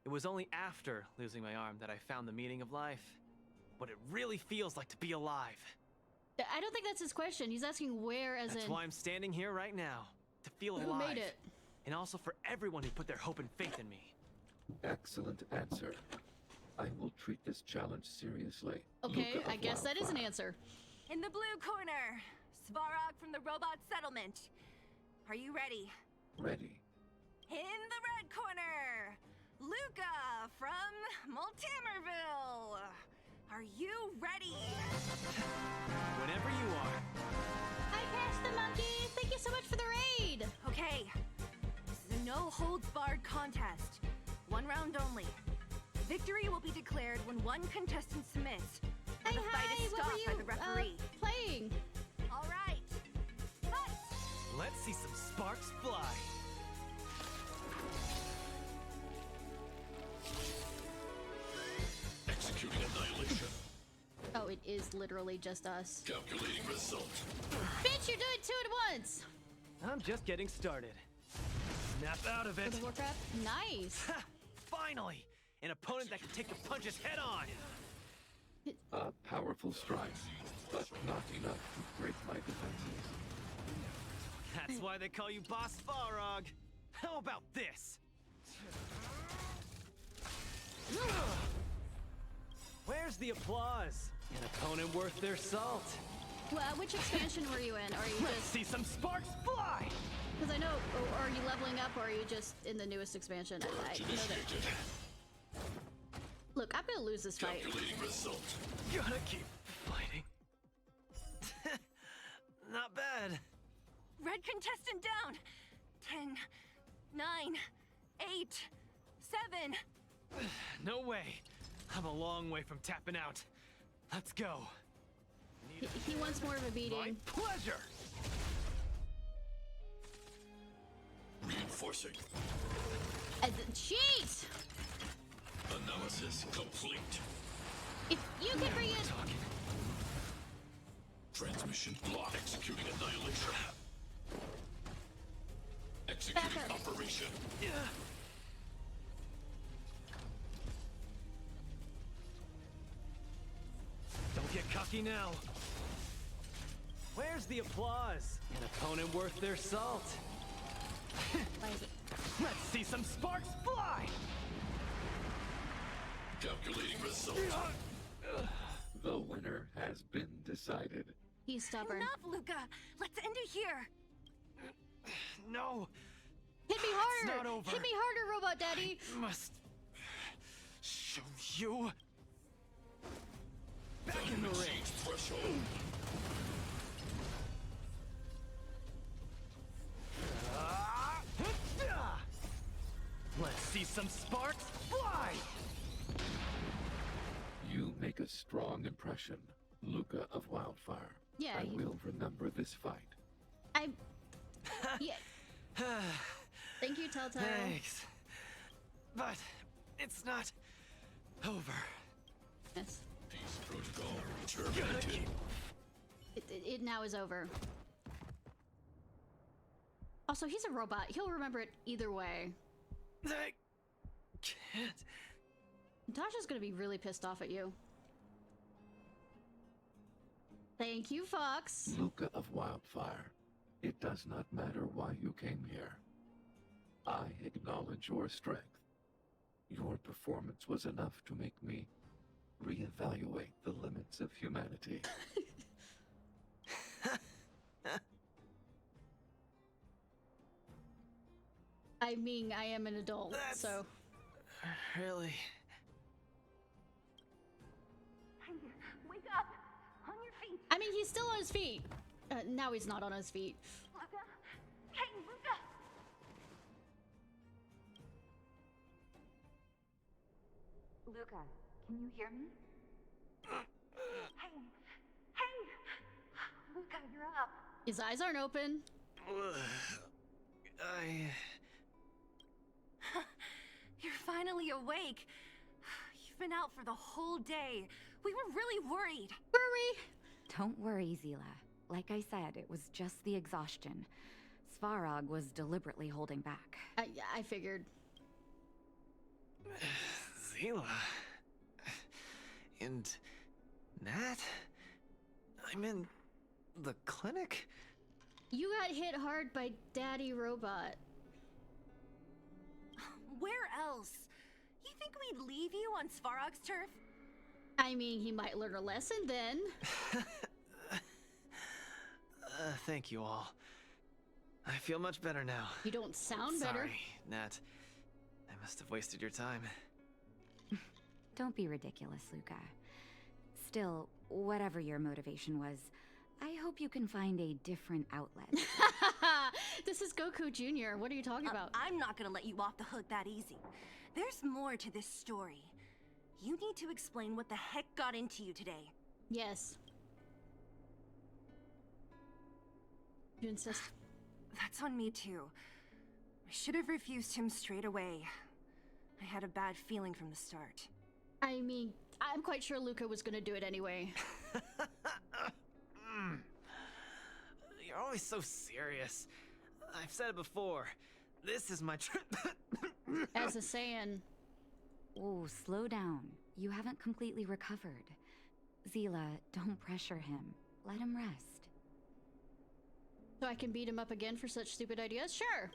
it was only after losing my arm that I found the meaning of life. What it really feels like to be alive. I don't think that's his question. He's asking where, as That's in... why I'm standing here right now. To feel alive. Who made it? And also for everyone who put their hope and faith in me. Excellent answer. I will treat this challenge seriously. Okay, Luca I of guess that is an Wildfire. answer. In the blue corner, Svarog from the robot settlement. Are you ready? Ready. In the red corner, Luca from Multimerville. Are you ready? Whenever you are. Hi, Cash the Monkey! Thank you so much for the raid! Okay, this is a no-holds-barred contest. One round only. Victory will be declared when one contestant submits. And the fight is what were stopped by you, the referee. Playing? All right, fight! Let's see some sparks fly. Executing annihilation. Oh, it is literally just us. Calculating result. Bitch, you're doing two at once! I'm just getting started. Snap out of it. World of Warcraft? Nice! Ha! Finally! An opponent that can take the punches head on! A powerful strike, but not enough to break my defenses. That's why they call you Boss Farog. How about this? Where's the applause? An opponent worth their salt. Well, which expansion were you in? Are you Let's just... see some sparks fly! Because I know, are you leveling up or are you just in the newest expansion? I know that. Look, I'm gonna lose this fight. Calculating result. Gotta keep fighting. Not bad. Red contestant down. 10, 9, 8, 7. No way. I'm a long way from tapping out. Let's go. He wants more of a beating. My pleasure. Reinforcing. Cheat! Analysis complete. If you can bring it... Transmission block. Executing annihilation. Executing operation. Don't get cocky now. Where's the applause? An opponent worth their salt. Let's see some sparks fly! Calculating result. The winner has been decided. He's stubborn. Enough, Luca. Let's end it here. No. Hit me harder! It's not over. Hit me harder, Robot Daddy! I must show you. Back in the ring. Threshold. Let's see some sparks fly! You make a strong impression, Luca of Wildfire. Yeah, I will remember this fight. Yeah. Thank you, Telltale. Thanks. But it's not over. Yes. Peace protocol terminated. It now is over. Also, he's a robot. He'll remember it either way. I can't. Natasha's gonna be really pissed off at you. Thank you, Fox. Luca of Wildfire, it does not matter why you came here. I acknowledge your strength. Your performance was enough to make me reevaluate the limits of humanity. I mean, I am an adult, so... Really? Hey, wake up! On your feet! I mean, he's still on his feet. Now he's not on his feet. Luca? Hey, Luca! Luca, can you hear me? Hey! Hey! Luca, you're up! His eyes aren't open. You're finally awake. You've been out for the whole day. We were really worried. Were we? Don't worry, Zila. Like I said, it was just the exhaustion. Svarog was deliberately holding back. I figured. Zila. And Nat? I'm in the clinic? You got hit hard by Daddy Robot. Where else? You think we'd leave you on Svarog's turf? I mean, he might learn a lesson then. Thank you all. I feel much better now. You don't sound better. Sorry, Nat. I must have wasted your time. Don't be ridiculous, Luca. Still, whatever your motivation was, I hope you can find a different outlet. This is Goku Jr. What are you talking about? I'm not gonna let you off the hook that easy. There's more to this story. You need to explain what the heck got into you today. Yes. You insist. That's on me too. I should have refused him straight away. I had a bad feeling from the start. I mean, I'm quite sure Luca was gonna do it anyway. You're always so serious. I've said it before. This is my trip. As a Saiyan. Oh, slow down. You haven't completely recovered. Zila, don't pressure him. Let him rest. So I can beat him up again for such stupid ideas? Sure.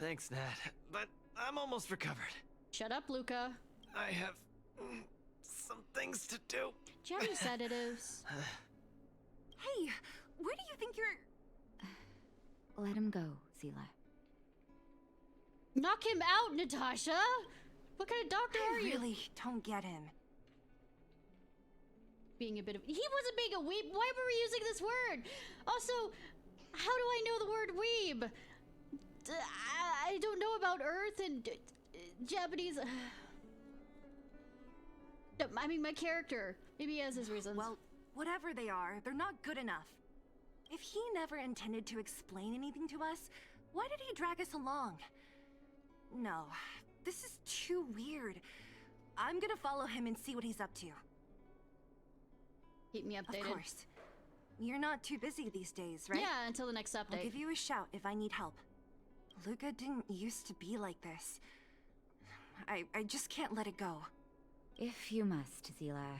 Thanks, Nat. But I'm almost recovered. Shut up, Luca. I have some things to do. Do you have any sedatives? Hey, where do you think you're... Let him go, Zila. Knock him out, Natasha! What kind of doctor are you? I really don't get him. Being a bit of... He wasn't being a weeb! Why were we using this word? Also, how do I know the word weeb? I don't know about Earth and Japanese... I mean, my character. Maybe he has his reasons. Well, whatever they are, they're not good enough. If he never intended to explain anything to us, why did he drag us along? No, this is too weird. I'm gonna follow him and see what he's up to. Keep me updated. Of course. You're not too busy these days, right? Yeah, until the next update. I'll give you a shout if I need help. Luca didn't used to be like this. I just can't let it go. If you must, Zila,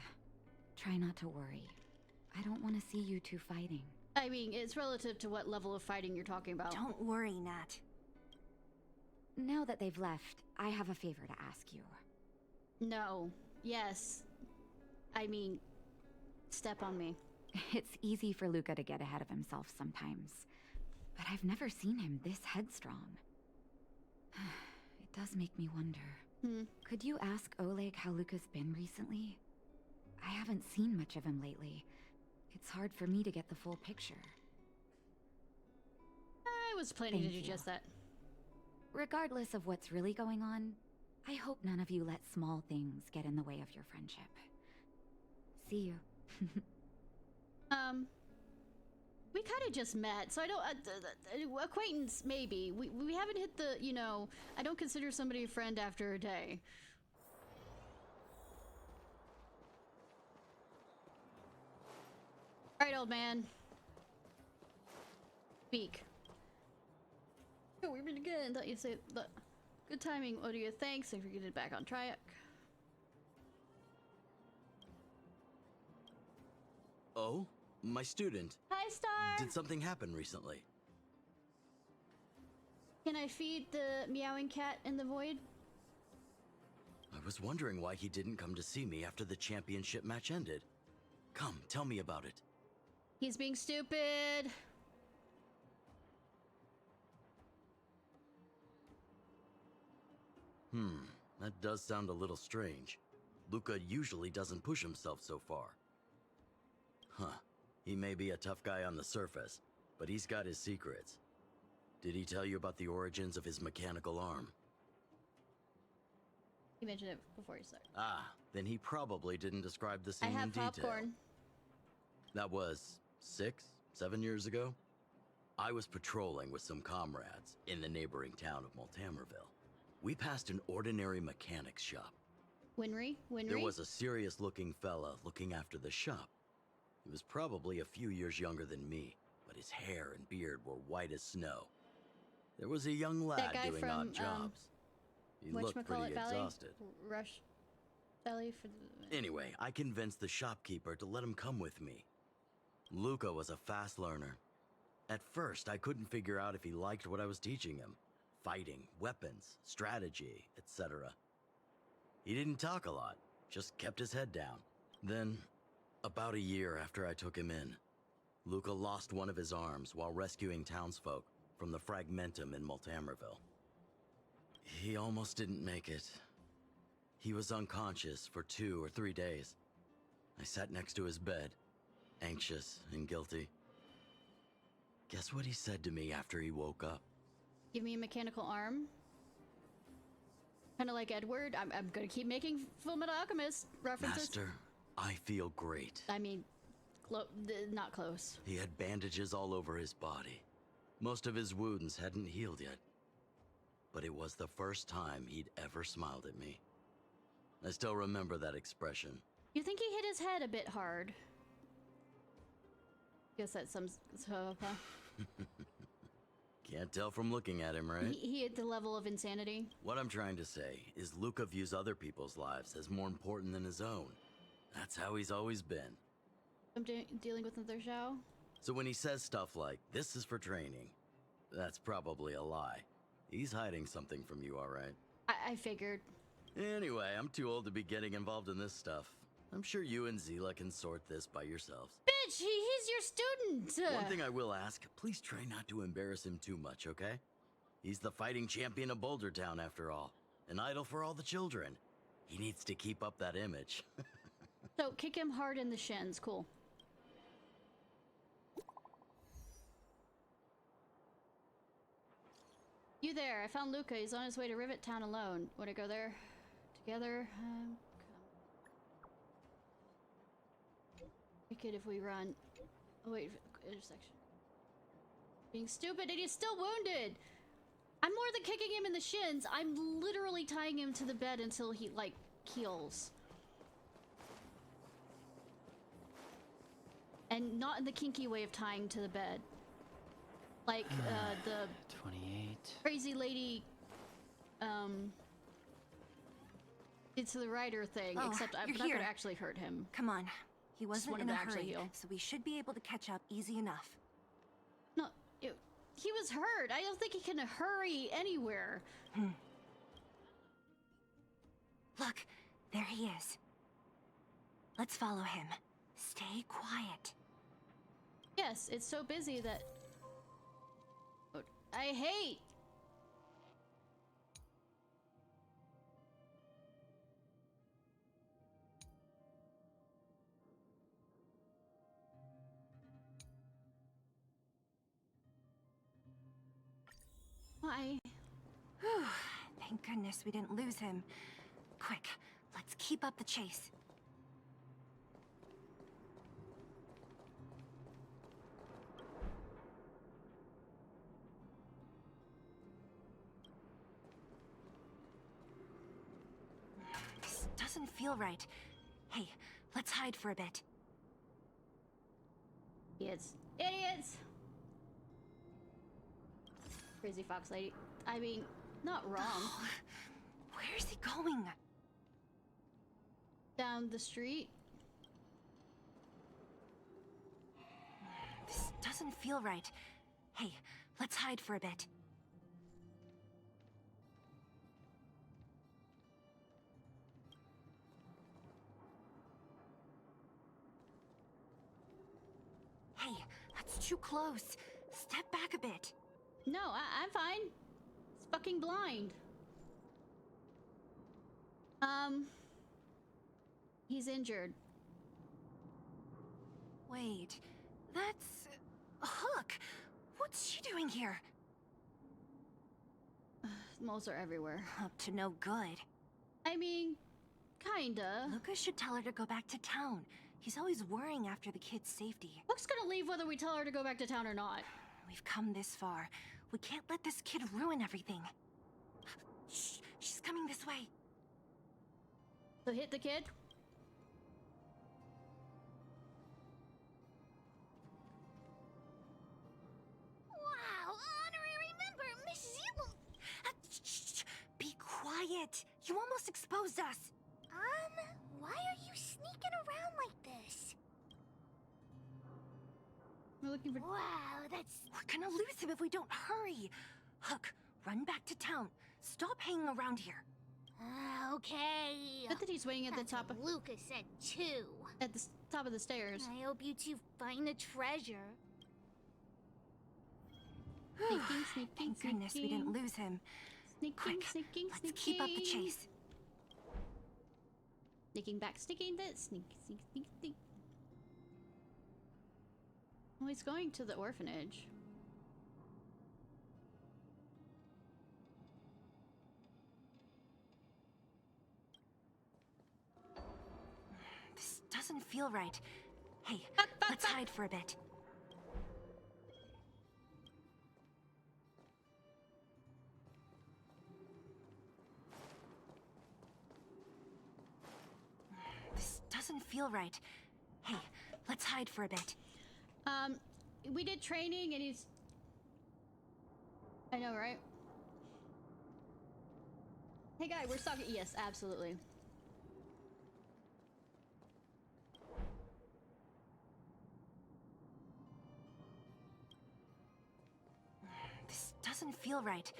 try not to worry. I don't want to see you two fighting. I mean, it's relative to what level of fighting you're talking about. Don't worry, Nat. Now that they've left, I have a favor to ask you. No. Yes. I mean, step on me. It's easy for Luca to get ahead of himself sometimes, but I've never seen him this headstrong. It does make me wonder. Could you ask Oleg how Luca's been recently? I haven't seen much of him lately. It's hard for me to get the full picture. I was planning to do just that. Regardless of what's really going on, I hope none of you let small things get in the way of your friendship. See you. We kind of just met, so I don't... acquaintance, maybe. We haven't hit the, you know... I don't consider somebody a friend after a day. Alright, old man. Speak. Oh, we're really good. I thought you'd say... Good timing, Odia. Thanks. If you're getting back on track. Oh? My student. Hi, Star! Did something happen recently? Can I feed the meowing cat in the void? I was wondering why he didn't come to see me after the championship match ended. Come, tell me about it. He's being stupid. That does sound a little strange. Luca usually doesn't push himself so far. Huh. He may be a tough guy on the surface, but he's got his secrets. Did he tell you about the origins of his mechanical arm? He mentioned it before he started. Ah, then he probably didn't describe the scene in detail. I have popcorn. That was 6, 7 years ago? I was patrolling with some comrades in the neighboring town of Multamerville. We passed an ordinary mechanic's shop. Winry? There was a serious-looking fella looking after the shop. He was probably a few years younger than me, but his hair and beard were white as snow. There was a young lad doing odd jobs. He looked pretty exhausted. Rush Valley for the... Anyway, I convinced the shopkeeper to let him come with me. Luca was a fast learner. At first, I couldn't figure out if he liked what I was teaching him. Fighting, weapons, strategy, etc. He didn't talk a lot, just kept his head down. Then, about a year after I took him in, Luca lost one of his arms while rescuing townsfolk from the Fragmentum in Multamerville. He almost didn't make it. He was unconscious for 2 or 3 days. I sat next to his bed, anxious and guilty. Guess what he said to me after he woke up? Give me a mechanical arm. Kind of like Edward. I'm gonna keep making Fullmetal Alchemist references. Master, I feel great. I mean, not close. He had bandages all over his body. Most of his wounds hadn't healed yet. But it was the first time he'd ever smiled at me. I still remember that expression. You think he hit his head a bit hard? Guess that's some... Can't tell from looking at him, right? He hit the level of insanity. What I'm trying to say is Luca views other people's lives as more important than his own. That's how he's always been. I'm dealing with another Zhao. So when he says stuff like, this is for training, that's probably a lie. He's hiding something from you, all right? I figured. Anyway, I'm too old to be getting involved in this stuff. I'm sure you and Zila can sort this by yourselves. Bitch, he's your student! One thing I will ask, please try not to embarrass him too much, okay? He's the fighting champion of Boulder Town, after all. An idol for all the children. He needs to keep up that image. So, kick him hard in the shins. Cool. You there. I found Luca. He's on his way to Rivet Town alone. Want to go there together? We could if we run. Oh, wait. Intersection. Being stupid and he's still wounded! I'm more than kicking him in the shins. I'm literally tying him to the bed until he, like, heals. And not in the kinky way of tying to the bed. Like, the 28. crazy lady, it's the rider thing, except I'm not gonna actually hurt him. Come on. He wasn't in a hurry, heal. so we should be able to catch up easy enough. No, he was hurt. I don't think he can hurry anywhere. Look, there he is. Let's follow him. Stay quiet. Yes, it's so busy that... I hate... Why? Whew. Thank goodness we didn't lose him. Quick, let's keep up the chase. This doesn't feel right. Hey, let's hide for a bit. Idiots. Idiots! Crazy fox lady. I mean, not wrong. Where is he going? Down the street. doesn't feel right. Hey, let's hide for a bit. Hey, that's too close. Step back a bit. No, I'm fine. It's fucking blind. He's injured. Wait, that's... Hook! What's she doing here? Moles are everywhere. Up to no good. I mean, kinda. Lucas should tell her to go back to town. He's always worrying after the kid's safety. Hook's gonna leave whether we tell her to go back to town or not. We've come this far. We can't let this kid ruin everything. Shh, she's coming this way. So hit the kid? Wow, honorary member, Miss Zibble. Shh, be quiet. You almost exposed us. Why are you sneaking around like this? We're looking for... Wow, that's... We're gonna lose him if we don't hurry. Hook, run back to town. Stop hanging around here. Okay. Good that he's waiting at the top of... Lucas said too. At the top of the stairs. I hope you two find the treasure. Sneaking, Thank goodness we didn't lose him. Quick, sneaking, let's keep up the chase. Sneaking back, sneaking this, sneak. Oh, he's going to the orphanage. This doesn't feel right. Hey, let's hide for a bit. This doesn't feel right. Hey, let's hide for a bit. We did training and he's... I know, right? Hey guy, we're stalking... Yes, absolutely. This doesn't feel right.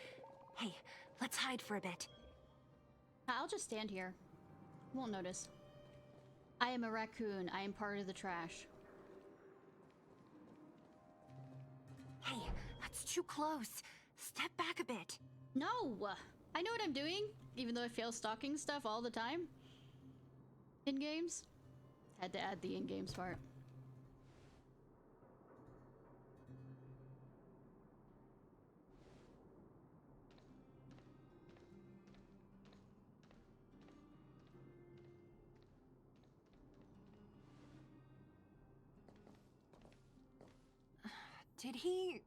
Hey, let's hide for a bit. I'll just stand here. Won't notice. I am a raccoon. I am part of the trash. Hey, that's too close. Step back a bit. No! I know what I'm doing, even though I fail stalking stuff all the time. In games. Had to add the in-games part. Did he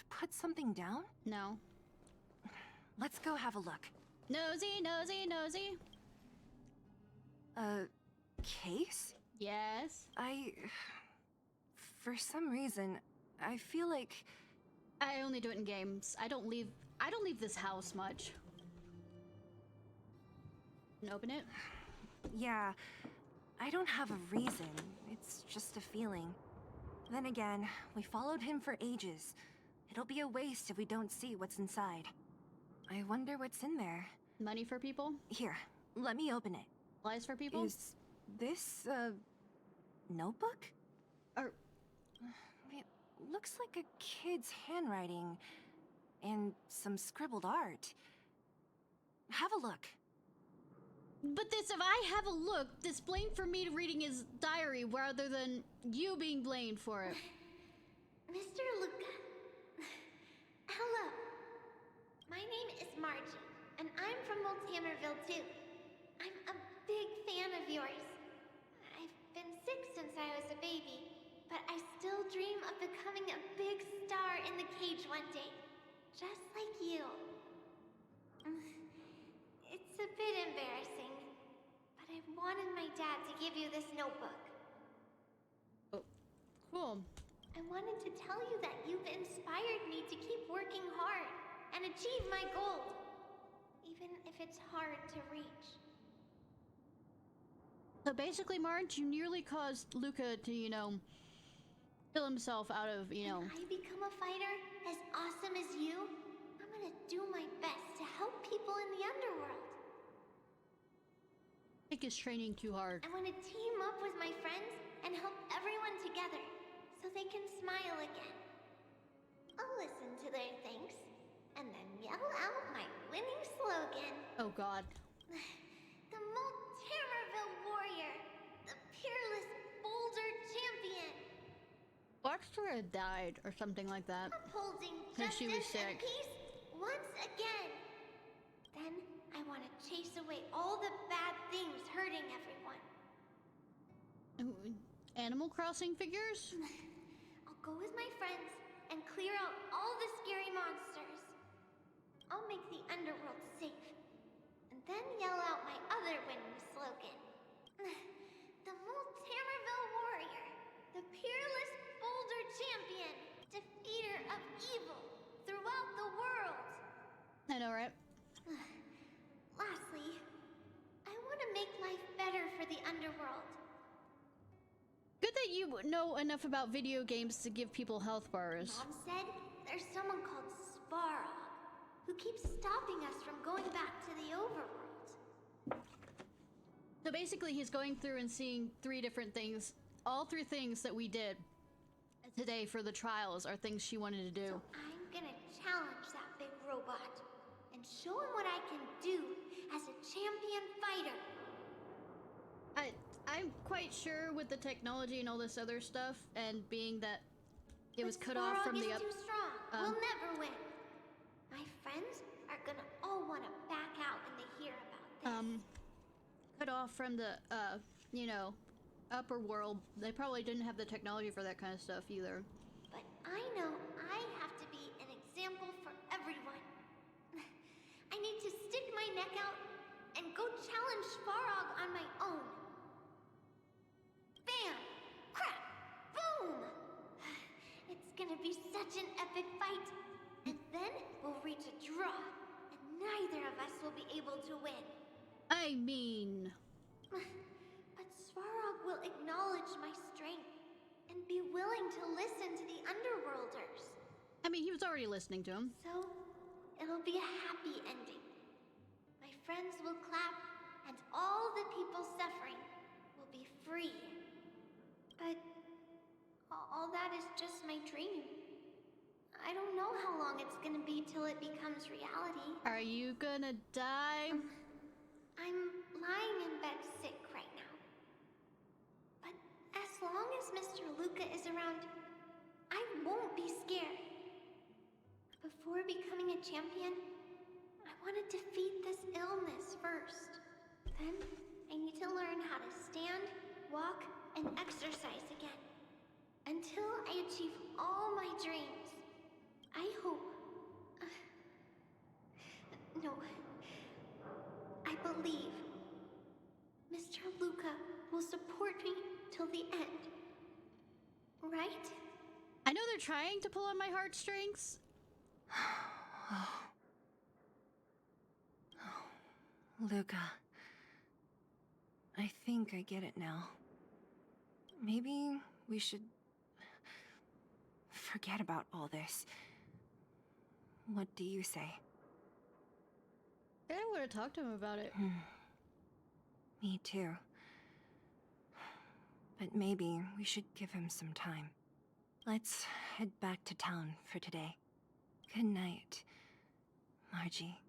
put something down? No. Let's go have a look. Nosy, nosy, nosy. A case? Yes. For some reason, I feel like... I only do it in games. I don't leave this house much. And open it? Yeah, I don't have a reason. It's just a feeling. Then again, we followed him for ages. It'll be a waste if we don't see what's inside. I wonder what's in there. Money for people? Here, let me open it. Lies for people? Is this a notebook? Or... It looks like a kid's handwriting and some scribbled art. Have a look. But this, if I have a look, this blamed for me reading his diary rather than you being blamed for it. Mr. Luca. Hello. My name is Margie, and I'm from Multamerville too. I'm a big fan of yours. I've been sick since I was a baby, but I still dream of becoming a big star in the cage one day. Just like you. It's a bit embarrassing, but I wanted my dad to give you this notebook. Oh, cool. I wanted to tell you that you've inspired me to keep working hard and achieve my goals, even if it's hard to reach. So basically, Marge, you nearly caused Luca to, you know, kill himself out of, you know. When I become a fighter as awesome as you, I'm gonna do my best to help people in the underworld. I think he's training too hard. I want to team up with my friends and help everyone together so they can smile again. I'll listen to their thanks and then yell out my winning slogan. Oh god. The Moltamerville warrior, the peerless boulder champion. Baxter had died or something like that. Upholding Because she was justice and sick. peace once again. Then I want to chase away all the bad things hurting everyone. Animal Crossing figures? I'll go with my friends and clear out all the scary monsters. I'll make the underworld safe. And then yell out my other winning slogan. The Moltamerville warrior, the peerless boulder champion, defeater of evil throughout the world. I know, right? Lastly, I want to make life better for the underworld. Good that you know enough about video games to give people health bars. Mom said there's someone called Svarog who keeps stopping us from going back to the overworld. So basically he's going through and seeing 3 different things. All 3 things that we did today for the trials are things she wanted to do. So I'm gonna challenge that big robot and show him what I can do as a champion fighter. I'm quite sure with the technology and all this other stuff, and being that it was cut off from the up. Too strong. We'll never win. My friends are gonna all want to back out when they hear about this. Cut off from the you know, upper world. They probably didn't have the technology for that kind of stuff either. But I know I have to be an example for everyone. I need to stick my neck out and go challenge Svarog on my own. Bam! Crap! Boom! It's gonna be such an epic fight. And then we'll reach a draw. And neither of us will be able to win. I mean... But Svarog will acknowledge my strength and be willing to listen to the Underworlders. I mean, he was already listening to him. So, it'll be a happy ending. My friends will clap, and all the people suffering will be free. But all that is just my dream. I don't know how long it's gonna be till it becomes reality. Are you gonna die? I'm lying in bed sick right now. But as long as Mr. Luca is around, I won't be scared. Before becoming a champion, I want to defeat this illness first. Then, I need to learn how to stand, walk, and exercise again. Until I achieve all my dreams. I hope... no. I believe Mr. Luca will support me till the end. Right? I know they're trying to pull on my heartstrings. Luca. I think I get it now. Maybe we should forget about all this. What do you say? I want to talk to him about it. Me too. But maybe we should give him some time. Let's head back to town for today. Good night, Margie.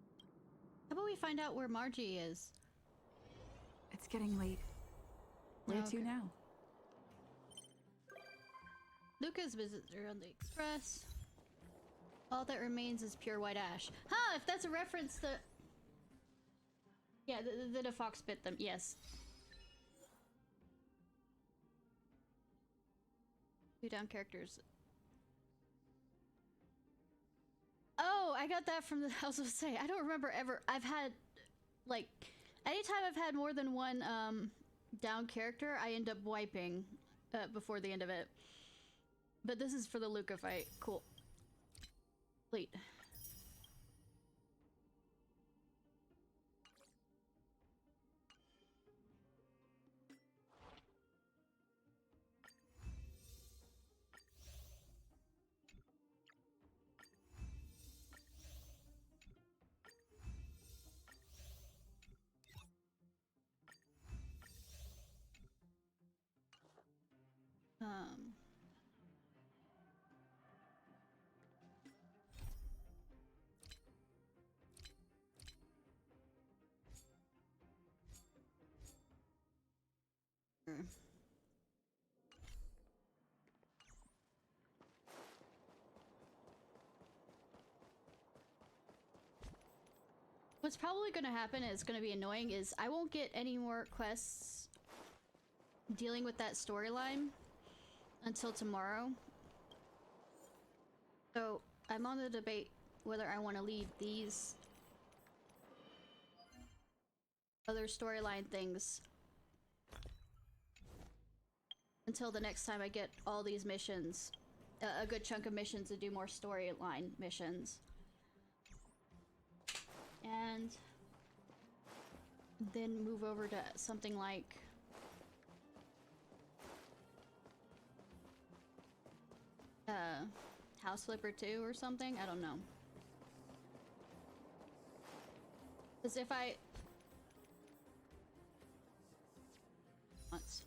How about we find out where Margie is? It's getting late. Where to now? Luca's visitor on the express. All that remains is pure white ash. Huh, if that's a reference to... Yeah, the fox bit them, yes. 2 down characters. Oh, I got that from the... I was gonna say, I don't remember ever... I've had, like... Anytime I've had more than one, down character, I end up wiping before the end of it. But this is for the Luca fight. Cool. Complete. What's probably gonna happen, and it's gonna be annoying, is I won't get any more quests dealing with that storyline until tomorrow. So I'm on the debate whether I want to leave these other storyline things until the next time I get all these missions, a good chunk of missions to do more storyline missions. And then move over to something like House Flipper 2 or something? I don't know. Because if I... Once.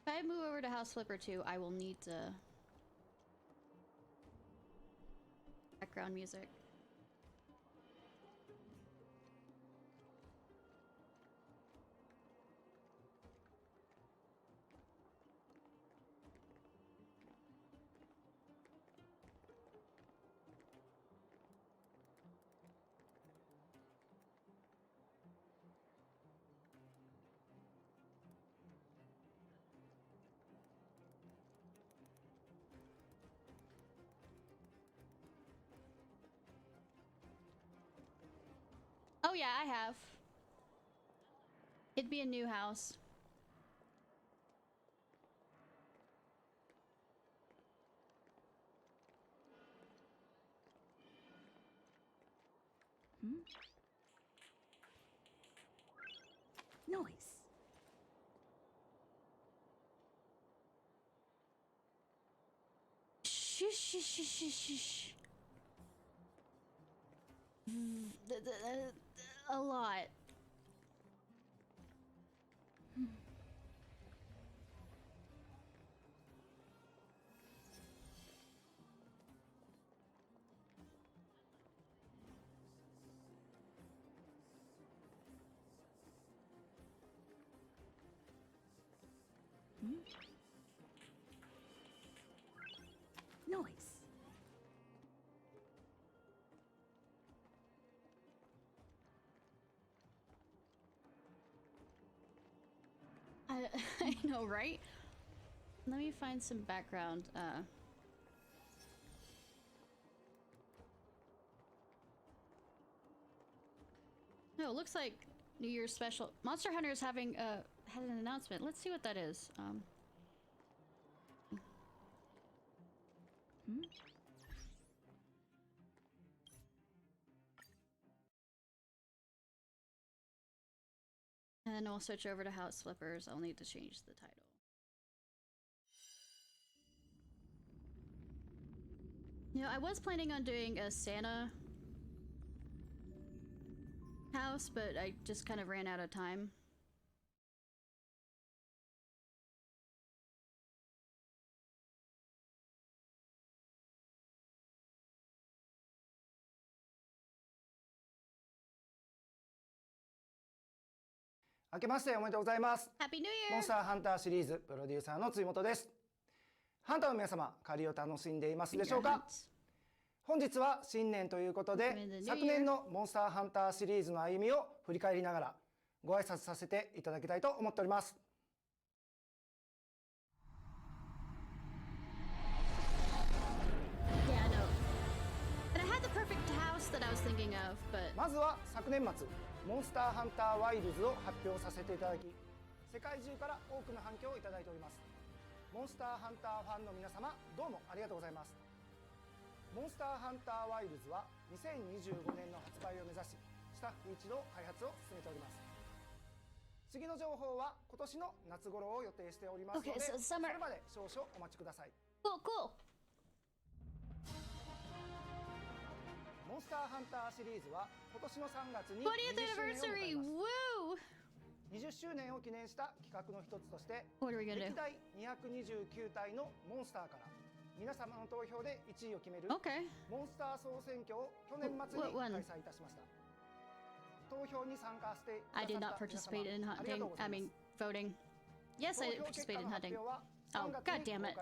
If I move over to House Flipper 2, I will need to... background music. Oh yeah, I have. It'd be a new house. Noise. Shush, shush, shush, shush, shush. A lot. Noise. I know, right? Let me find some background. No, it looks like New Year's special. Monster Hunter is having had an announcement. Let's see what that is. And then we'll switch over to House Flippers. I'll need to change the title. You know, I was planning on doing a Santa house, but I just kind of ran out of time.明けましておめでとうございます。 Happy New Year! モンスターハンターシリーズプロデューサーの辻本です。ハンターの皆様、狩りを楽しんでいますでしょうか？本日は新年ということで、昨年のモンスターハンターシリーズの歩みを振り返りながらご挨拶させていただきたいと思っております。まずは昨年末、モンスターハンターワイルズを発表させていただき、世界中から多くの反響をいただいております。モンスターハンターファンの皆様、どうもありがとうございます。モンスターハンターワイルズは2025年の発売を目指し、スタッフ一同開発を進めております。次の情報は今年の夏頃を予定しておりますので、それまで少々お待ちください。Cool. モンスターハンターシリーズは今年の3月に 20th anniversary! Woo! 20周年を記念した企画の一つとして、歴代229体のモンスターから皆様の投票で1位を決めるモンスター総選挙を去年末に開催いたしました。投票に参加してくださった皆様、ありがとうございます。 voting. Yes, I participated in hunting. Oh, god damn it.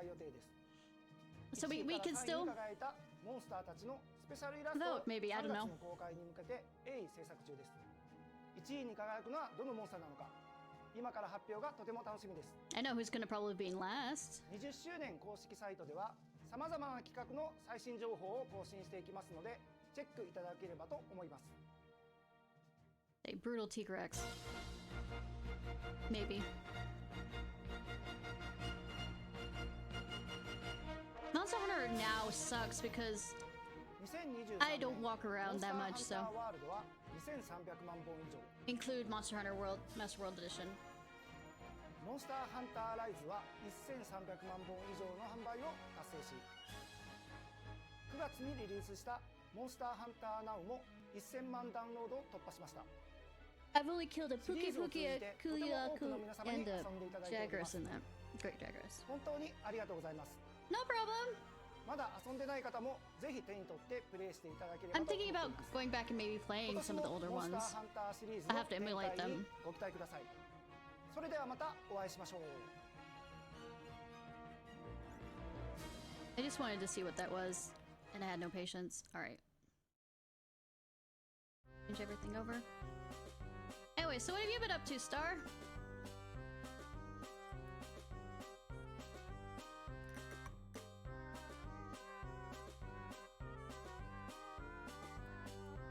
So we can still モンスターたちのスペシャルイラストを vote, maybe, I 3 don't 月 know. の公開に向けて鋭意制作中です。1位に輝くのはどのモンスターなのか、今から発表がとても楽しみです。 I know who's gonna probably be in last. 20周年公式サイトではさまざまな企画の最新情報を更新していきますので、チェックいただければと思います。 A brutal T-Rex. Maybe. Monster Hunter now sucks because I don't walk around that much, so. ワールドは2300万本以上。 Include Monster Hunter World Master World Edition. モンスターハンターライズは1300万本以上の販売を達成し、9月にリリースしたモンスターハンターナウも1000万ダウンロードを突破しました。 I've only killed a Puki Puki, a Kuliaku, and a Jagras in that. Great Jagras. 本当にありがとうございます。 No problem. まだ遊んでない方もぜひ手に取ってプレイしていただければ I'm と思い thinking ま about す。 going back and maybe playing some of the older モンス ones. ターハンターシリーズ I の have to emulate 展開 them. にご期待ください。それではまたお会いしましょう。 I just wanted to see what that was, and I had no patience. Alright. Change everything over. Anyway, so what have you been up to, Star?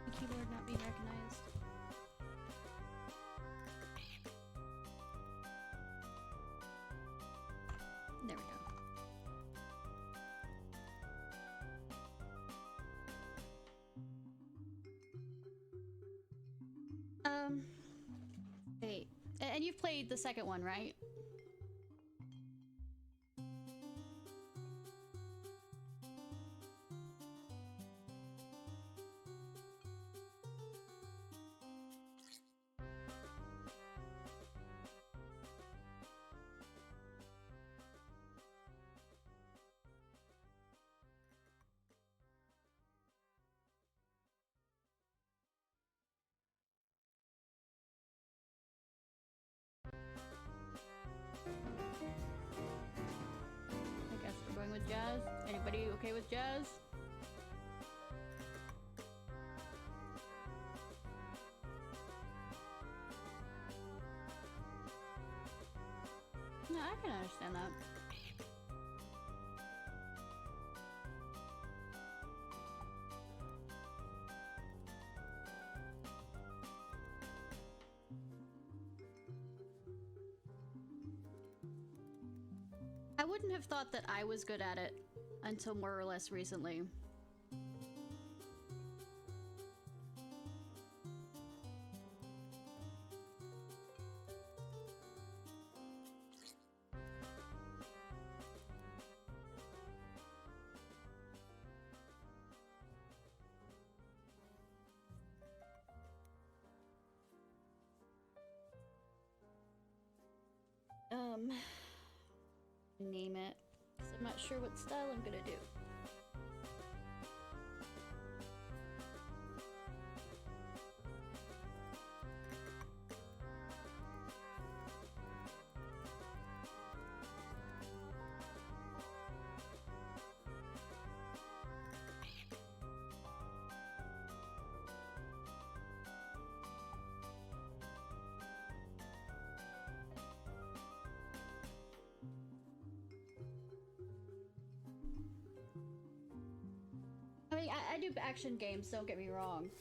The keyboard not being recognized. There we go. Wait. And you've played the second one, right? I guess we're going with Jazz. Anybody okay with Jazz? No, I can understand that. I wouldn't have thought that I was good at it until more or less recently. Name it. 'Cause I'm not sure what style I'm gonna do. I mean, I do action games, don't get me wrong.